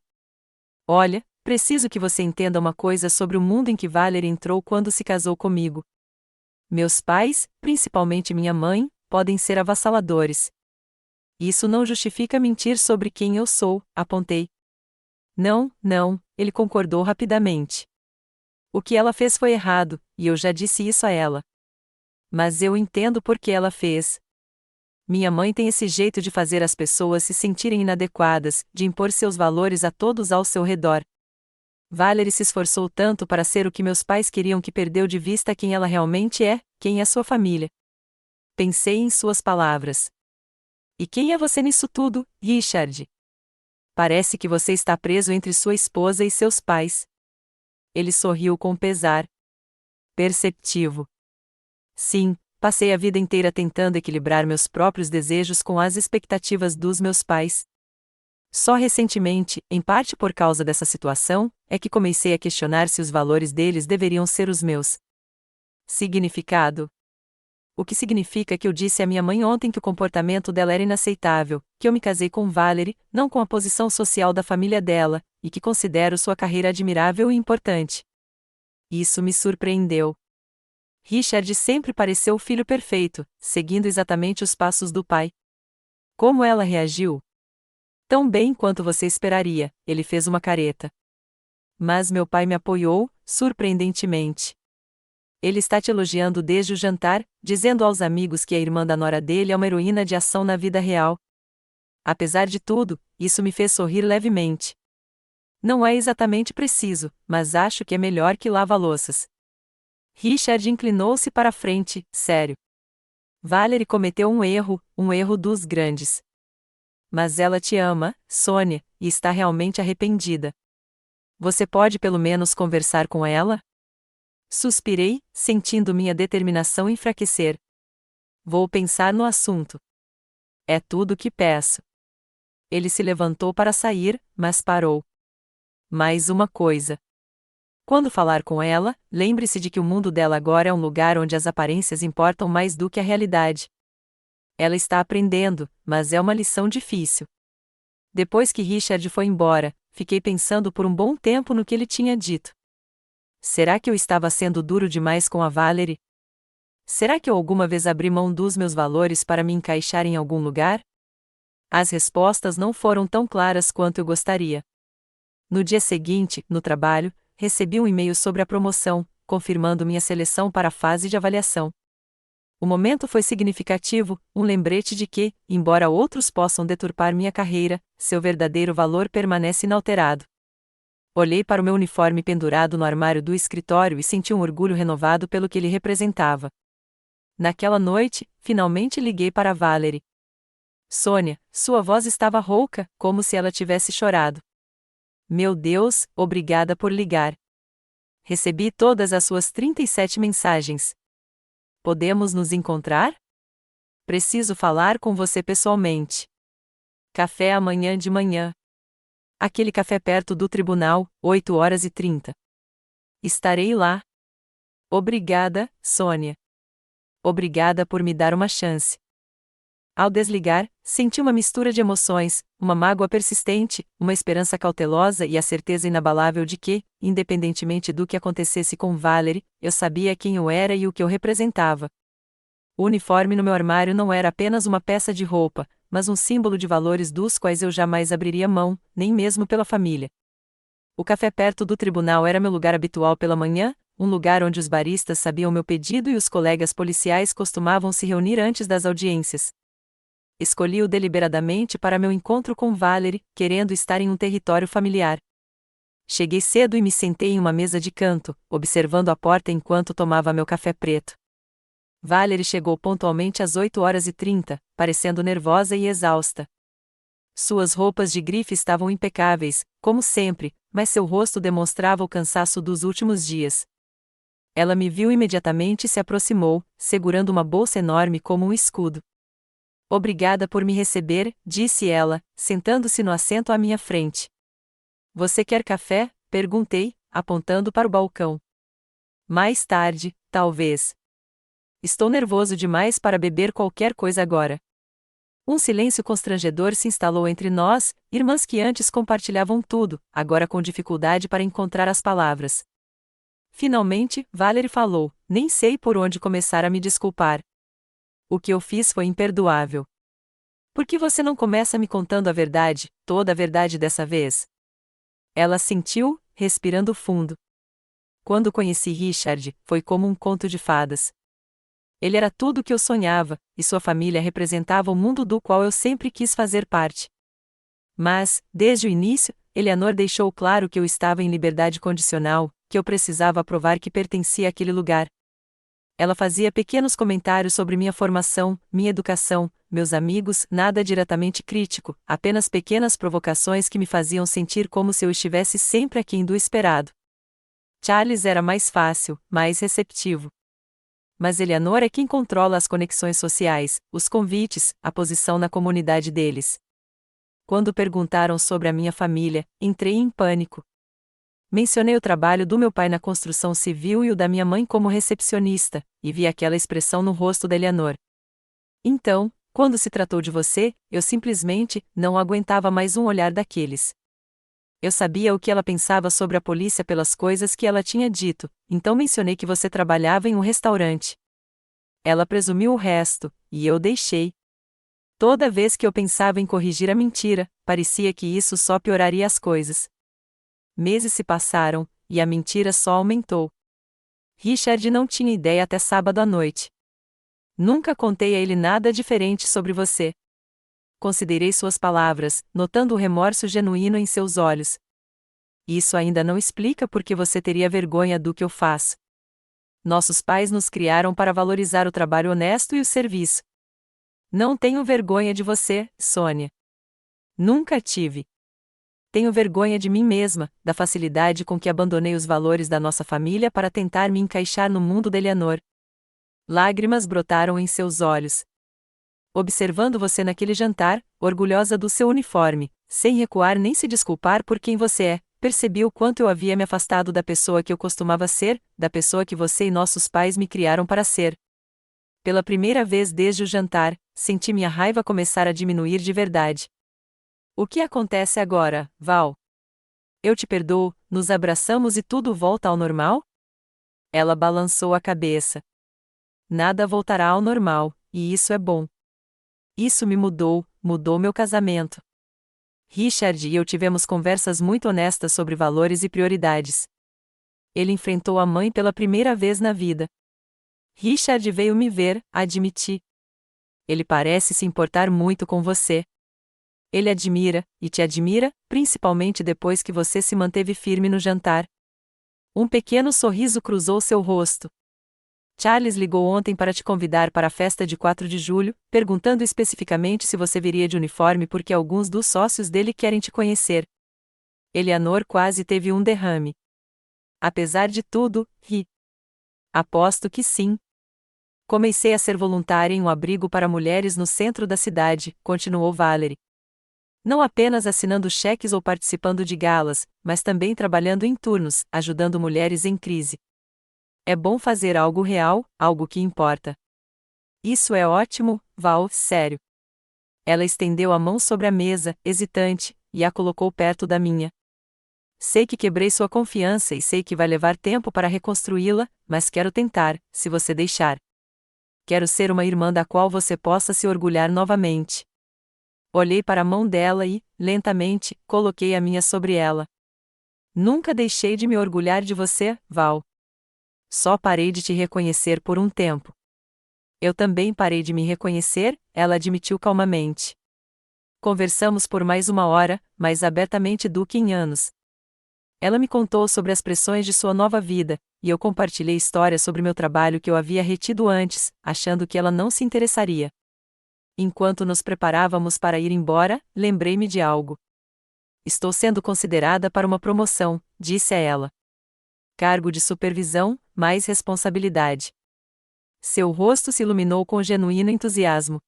Olha, preciso que você entenda uma coisa sobre o mundo em que Valerie entrou quando se casou comigo. Meus pais, principalmente minha mãe, podem ser avassaladores. Isso não justifica mentir sobre quem eu sou, apontei. Não, não, ele concordou rapidamente. O que ela fez foi errado, e eu já disse isso a ela. Mas eu entendo por que ela fez. Minha mãe tem esse jeito de fazer as pessoas se sentirem inadequadas, de impor seus valores a todos ao seu redor. Valerie se esforçou tanto para ser o que meus pais queriam que perdeu de vista quem ela realmente é, quem é sua família. Pensei em suas palavras. E quem é você nisso tudo, Richard? Parece que você está preso entre sua esposa e seus pais. Ele sorriu com pesar. Perceptivo. Sim, passei a vida inteira tentando equilibrar meus próprios desejos com as expectativas dos meus pais. Só recentemente, em parte por causa dessa situação, é que comecei a questionar se os valores deles deveriam ser os meus. Significado. O que significa que eu disse à minha mãe ontem que o comportamento dela era inaceitável, que eu me casei com Valerie, não com a posição social da família dela, e que considero sua carreira admirável e importante. Isso me surpreendeu. Richard sempre pareceu o filho perfeito, seguindo exatamente os passos do pai. Como ela reagiu? Tão bem quanto você esperaria, ele fez uma careta. Mas meu pai me apoiou, surpreendentemente. Ele está te elogiando desde o jantar, dizendo aos amigos que a irmã da nora dele é uma heroína de ação na vida real. Apesar de tudo, isso me fez sorrir levemente. Não é exatamente preciso, mas acho que é melhor que lava-louças. Richard inclinou-se para a frente, sério. Valerie cometeu um erro dos grandes. Mas ela te ama, Sônia, e está realmente arrependida. Você pode pelo menos conversar com ela? Suspirei, sentindo minha determinação enfraquecer. Vou pensar no assunto. É tudo o que peço. Ele se levantou para sair, mas parou. Mais uma coisa. Quando falar com ela, lembre-se de que o mundo dela agora é um lugar onde as aparências importam mais do que a realidade. Ela está aprendendo, mas é uma lição difícil. Depois que Richard foi embora, fiquei pensando por um bom tempo no que ele tinha dito. Será que eu estava sendo duro demais com a Valerie? Será que eu alguma vez abri mão dos meus valores para me encaixar em algum lugar? As respostas não foram tão claras quanto eu gostaria. No dia seguinte, no trabalho, recebi um e-mail sobre a promoção, confirmando minha seleção para a fase de avaliação. O momento foi significativo, um lembrete de que, embora outros possam deturpar minha carreira, seu verdadeiro valor permanece inalterado. Olhei para o meu uniforme pendurado no armário do escritório e senti um orgulho renovado pelo que ele representava. Naquela noite, finalmente liguei para Valerie. Sônia, sua voz estava rouca, como se ela tivesse chorado. Meu Deus, obrigada por ligar. Recebi todas as suas 37 mensagens. Podemos nos encontrar? Preciso falar com você pessoalmente. Café amanhã de manhã. Aquele café perto do tribunal, 8h30. Estarei lá. Obrigada, Sônia. Obrigada por me dar uma chance. Ao desligar, senti uma mistura de emoções, uma mágoa persistente, uma esperança cautelosa e a certeza inabalável de que, independentemente do que acontecesse com Valerie, eu sabia quem eu era e o que eu representava. O uniforme no meu armário não era apenas uma peça de roupa, mas um símbolo de valores dos quais eu jamais abriria mão, nem mesmo pela família. O café perto do tribunal era meu lugar habitual pela manhã, um lugar onde os baristas sabiam meu pedido e os colegas policiais costumavam se reunir antes das audiências. Escolhi-o deliberadamente para meu encontro com Valerie, querendo estar em um território familiar. Cheguei cedo e me sentei em uma mesa de canto, observando a porta enquanto tomava meu café preto. Valerie chegou pontualmente às 8h30, parecendo nervosa e exausta. Suas roupas de grife estavam impecáveis, como sempre, mas seu rosto demonstrava o cansaço dos últimos dias. Ela me viu imediatamente e se aproximou, segurando uma bolsa enorme como um escudo. Obrigada por me receber, disse ela, sentando-se no assento à minha frente. Você quer café? Perguntei, apontando para o balcão. Mais tarde, talvez. Estou nervoso demais para beber qualquer coisa agora. Um silêncio constrangedor se instalou entre nós, irmãs que antes compartilhavam tudo, agora com dificuldade para encontrar as palavras. Finalmente, Valerie falou, nem sei por onde começar a me desculpar. O que eu fiz foi imperdoável. Por que você não começa me contando a verdade, toda a verdade dessa vez? Ela assentiu, respirando fundo. Quando conheci Richard, foi como um conto de fadas. Ele era tudo o que eu sonhava, e sua família representava o mundo do qual eu sempre quis fazer parte. Mas, desde o início, Eleanor deixou claro que eu estava em liberdade condicional, que eu precisava provar que pertencia àquele lugar. Ela fazia pequenos comentários sobre minha formação, minha educação, meus amigos, nada diretamente crítico, apenas pequenas provocações que me faziam sentir como se eu estivesse sempre aquém do esperado. Charles era mais fácil, mais receptivo. Mas Eleanor é quem controla as conexões sociais, os convites, a posição na comunidade deles. Quando perguntaram sobre a minha família, entrei em pânico. Mencionei o trabalho do meu pai na construção civil e o da minha mãe como recepcionista, e vi aquela expressão no rosto da Eleanor. Então, quando se tratou de você, eu simplesmente não aguentava mais um olhar daqueles. Eu sabia o que ela pensava sobre a polícia pelas coisas que ela tinha dito, então mencionei que você trabalhava em um restaurante. Ela presumiu o resto, e eu deixei. Toda vez que eu pensava em corrigir a mentira, parecia que isso só pioraria as coisas. Meses se passaram, e a mentira só aumentou. Richard não tinha ideia até sábado à noite. Nunca contei a ele nada diferente sobre você. Considerei suas palavras, notando o remorso genuíno em seus olhos. Isso ainda não explica por que você teria vergonha do que eu faço. Nossos pais nos criaram para valorizar o trabalho honesto e o serviço. Não tenho vergonha de você, Sônia. Nunca tive. Tenho vergonha de mim mesma, da facilidade com que abandonei os valores da nossa família para tentar me encaixar no mundo de Eleanor. Lágrimas brotaram em seus olhos. Observando você naquele jantar, orgulhosa do seu uniforme, sem recuar nem se desculpar por quem você é, percebi o quanto eu havia me afastado da pessoa que eu costumava ser, da pessoa que você e nossos pais me criaram para ser. Pela primeira vez desde o jantar, senti minha raiva começar a diminuir de verdade. O que acontece agora, Val? Eu te perdoo, nos abraçamos e tudo volta ao normal? Ela balançou a cabeça. Nada voltará ao normal, e isso é bom. Isso me mudou meu casamento. Richard e eu tivemos conversas muito honestas sobre valores e prioridades. Ele enfrentou a mãe pela primeira vez na vida. Richard veio me ver, admiti. Ele parece se importar muito com você. Ele admira, e te admira, principalmente depois que você se manteve firme no jantar. Um pequeno sorriso cruzou seu rosto. Charles ligou ontem para te convidar para a festa de 4 de julho, perguntando especificamente se você viria de uniforme porque alguns dos sócios dele querem te conhecer. Eleanor quase teve um derrame. Apesar de tudo, ri. Aposto que sim. Comecei a ser voluntária em um abrigo para mulheres no centro da cidade, continuou Valerie. Não apenas assinando cheques ou participando de galas, mas também trabalhando em turnos, ajudando mulheres em crise. É bom fazer algo real, algo que importa. Isso é ótimo, Val, sério. Ela estendeu a mão sobre a mesa, hesitante, e a colocou perto da minha. Sei que quebrei sua confiança e sei que vai levar tempo para reconstruí-la, mas quero tentar, se você deixar. Quero ser uma irmã da qual você possa se orgulhar novamente. Olhei para a mão dela e, lentamente, coloquei a minha sobre ela. Nunca deixei de me orgulhar de você, Val. Só parei de te reconhecer por um tempo. Eu também parei de me reconhecer, ela admitiu calmamente. Conversamos por mais 1 hora, mais abertamente do que em anos. Ela me contou sobre as pressões de sua nova vida, e eu compartilhei histórias sobre meu trabalho que eu havia retido antes, achando que ela não se interessaria. Enquanto nos preparávamos para ir embora, lembrei-me de algo. Estou sendo considerada para uma promoção, disse a ela. Cargo de supervisão, mais responsabilidade. Seu rosto se iluminou com genuíno entusiasmo.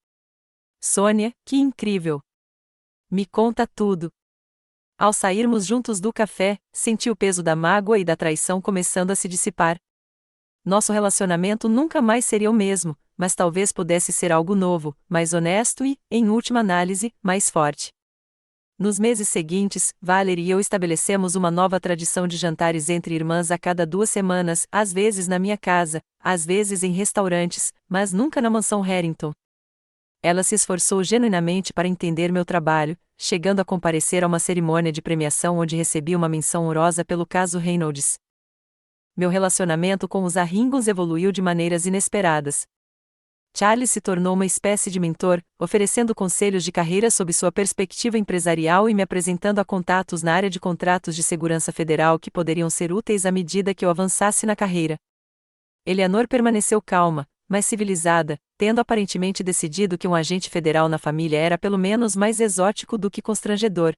Sônia, que incrível! Me conta tudo. Ao sairmos juntos do café, senti o peso da mágoa e da traição começando a se dissipar. Nosso relacionamento nunca mais seria o mesmo, mas talvez pudesse ser algo novo, mais honesto e, em última análise, mais forte. Nos meses seguintes, Valerie e eu estabelecemos uma nova tradição de jantares entre irmãs a cada 2 semanas, às vezes na minha casa, às vezes em restaurantes, mas nunca na mansão Harrington. Ela se esforçou genuinamente para entender meu trabalho, chegando a comparecer a uma cerimônia de premiação onde recebi uma menção honrosa pelo caso Reynolds. Meu relacionamento com os Arringons evoluiu de maneiras inesperadas. Charles se tornou uma espécie de mentor, oferecendo conselhos de carreira sob sua perspectiva empresarial e me apresentando a contatos na área de contratos de segurança federal que poderiam ser úteis à medida que eu avançasse na carreira. Eleanor permaneceu calma, mas civilizada, tendo aparentemente decidido que um agente federal na família era pelo menos mais exótico do que constrangedor.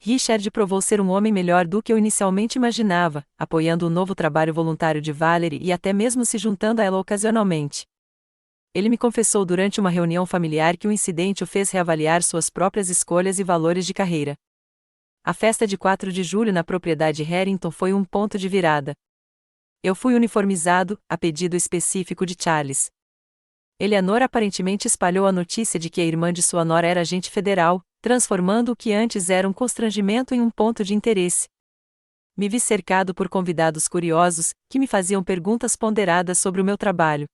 Richard provou ser um homem melhor do que eu inicialmente imaginava, apoiando o novo trabalho voluntário de Valerie e até mesmo se juntando a ela ocasionalmente. Ele me confessou durante uma reunião familiar que o incidente o fez reavaliar suas próprias escolhas e valores de carreira. A festa de 4 de julho na propriedade Harrington foi um ponto de virada. Eu fui uniformizado, a pedido específico de Charles. Eleanor aparentemente espalhou a notícia de que a irmã de sua nora era agente federal, transformando o que antes era um constrangimento em um ponto de interesse. Me vi cercado por convidados curiosos, que me faziam perguntas ponderadas sobre o meu trabalho.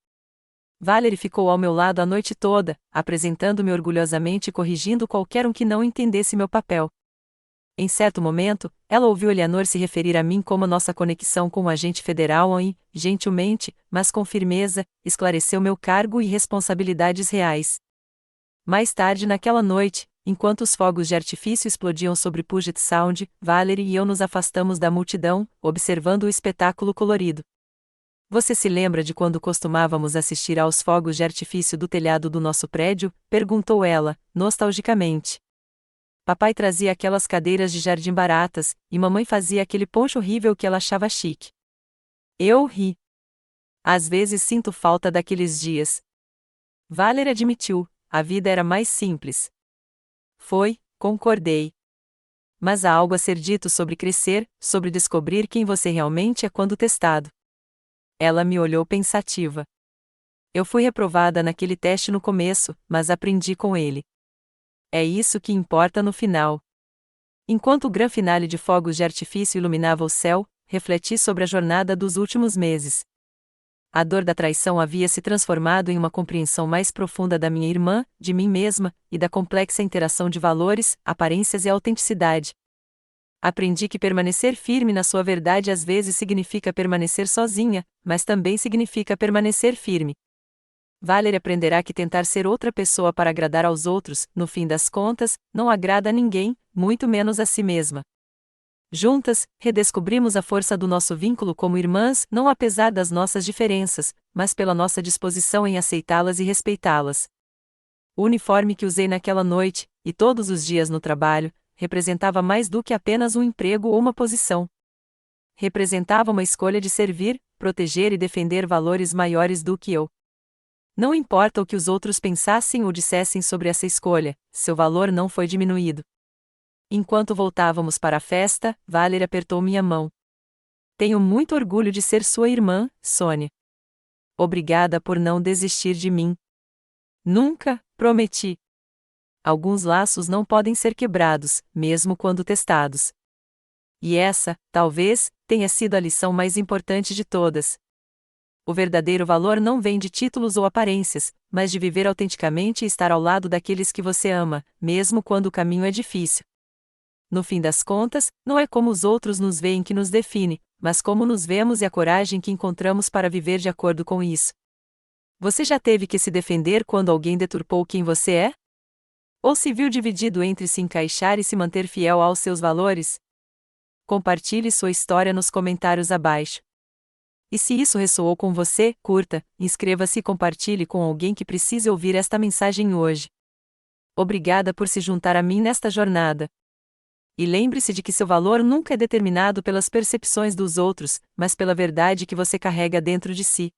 Valerie ficou ao meu lado a noite toda, apresentando-me orgulhosamente e corrigindo qualquer um que não entendesse meu papel. Em certo momento, ela ouviu Eleanor se referir a mim como nossa conexão com o agente federal e, gentilmente, mas com firmeza, esclareceu meu cargo e responsabilidades reais. Mais tarde naquela noite, enquanto os fogos de artifício explodiam sobre Puget Sound, Valerie e eu nos afastamos da multidão, observando o espetáculo colorido. Você se lembra de quando costumávamos assistir aos fogos de artifício do telhado do nosso prédio? Perguntou ela, nostalgicamente. Papai trazia aquelas cadeiras de jardim baratas, e mamãe fazia aquele poncho horrível que ela achava chique. Eu ri. Às vezes sinto falta daqueles dias. Valerie admitiu, a vida era mais simples. Foi, concordei. Mas há algo a ser dito sobre crescer, sobre descobrir quem você realmente é quando testado. Ela me olhou pensativa. Eu fui reprovada naquele teste no começo, mas aprendi com ele. É isso que importa no final. Enquanto o grande finale de fogos de artifício iluminava o céu, refleti sobre a jornada dos últimos meses. A dor da traição havia se transformado em uma compreensão mais profunda da minha irmã, de mim mesma, e da complexa interação de valores, aparências e autenticidade. Aprendi que permanecer firme na sua verdade às vezes significa permanecer sozinha, mas também significa permanecer firme. Valerie aprenderá que tentar ser outra pessoa para agradar aos outros, no fim das contas, não agrada a ninguém, muito menos a si mesma. Juntas, redescobrimos a força do nosso vínculo como irmãs, não apesar das nossas diferenças, mas pela nossa disposição em aceitá-las e respeitá-las. O uniforme que usei naquela noite, e todos os dias no trabalho, representava mais do que apenas um emprego ou uma posição. Representava uma escolha de servir, proteger e defender valores maiores do que eu. Não importa o que os outros pensassem ou dissessem sobre essa escolha, seu valor não foi diminuído. Enquanto voltávamos para a festa, Valerie apertou minha mão. Tenho muito orgulho de ser sua irmã, Sônia. Obrigada por não desistir de mim. Nunca, prometi. Alguns laços não podem ser quebrados, mesmo quando testados. E essa, talvez, tenha sido a lição mais importante de todas. O verdadeiro valor não vem de títulos ou aparências, mas de viver autenticamente e estar ao lado daqueles que você ama, mesmo quando o caminho é difícil. No fim das contas, não é como os outros nos veem que nos define, mas como nos vemos e a coragem que encontramos para viver de acordo com isso. Você já teve que se defender quando alguém deturpou quem você é? Ou se viu dividido entre se encaixar e se manter fiel aos seus valores? Compartilhe sua história nos comentários abaixo. E se isso ressoou com você, curta, inscreva-se e compartilhe com alguém que precise ouvir esta mensagem hoje. Obrigada por se juntar a mim nesta jornada. E lembre-se de que seu valor nunca é determinado pelas percepções dos outros, mas pela verdade que você carrega dentro de si.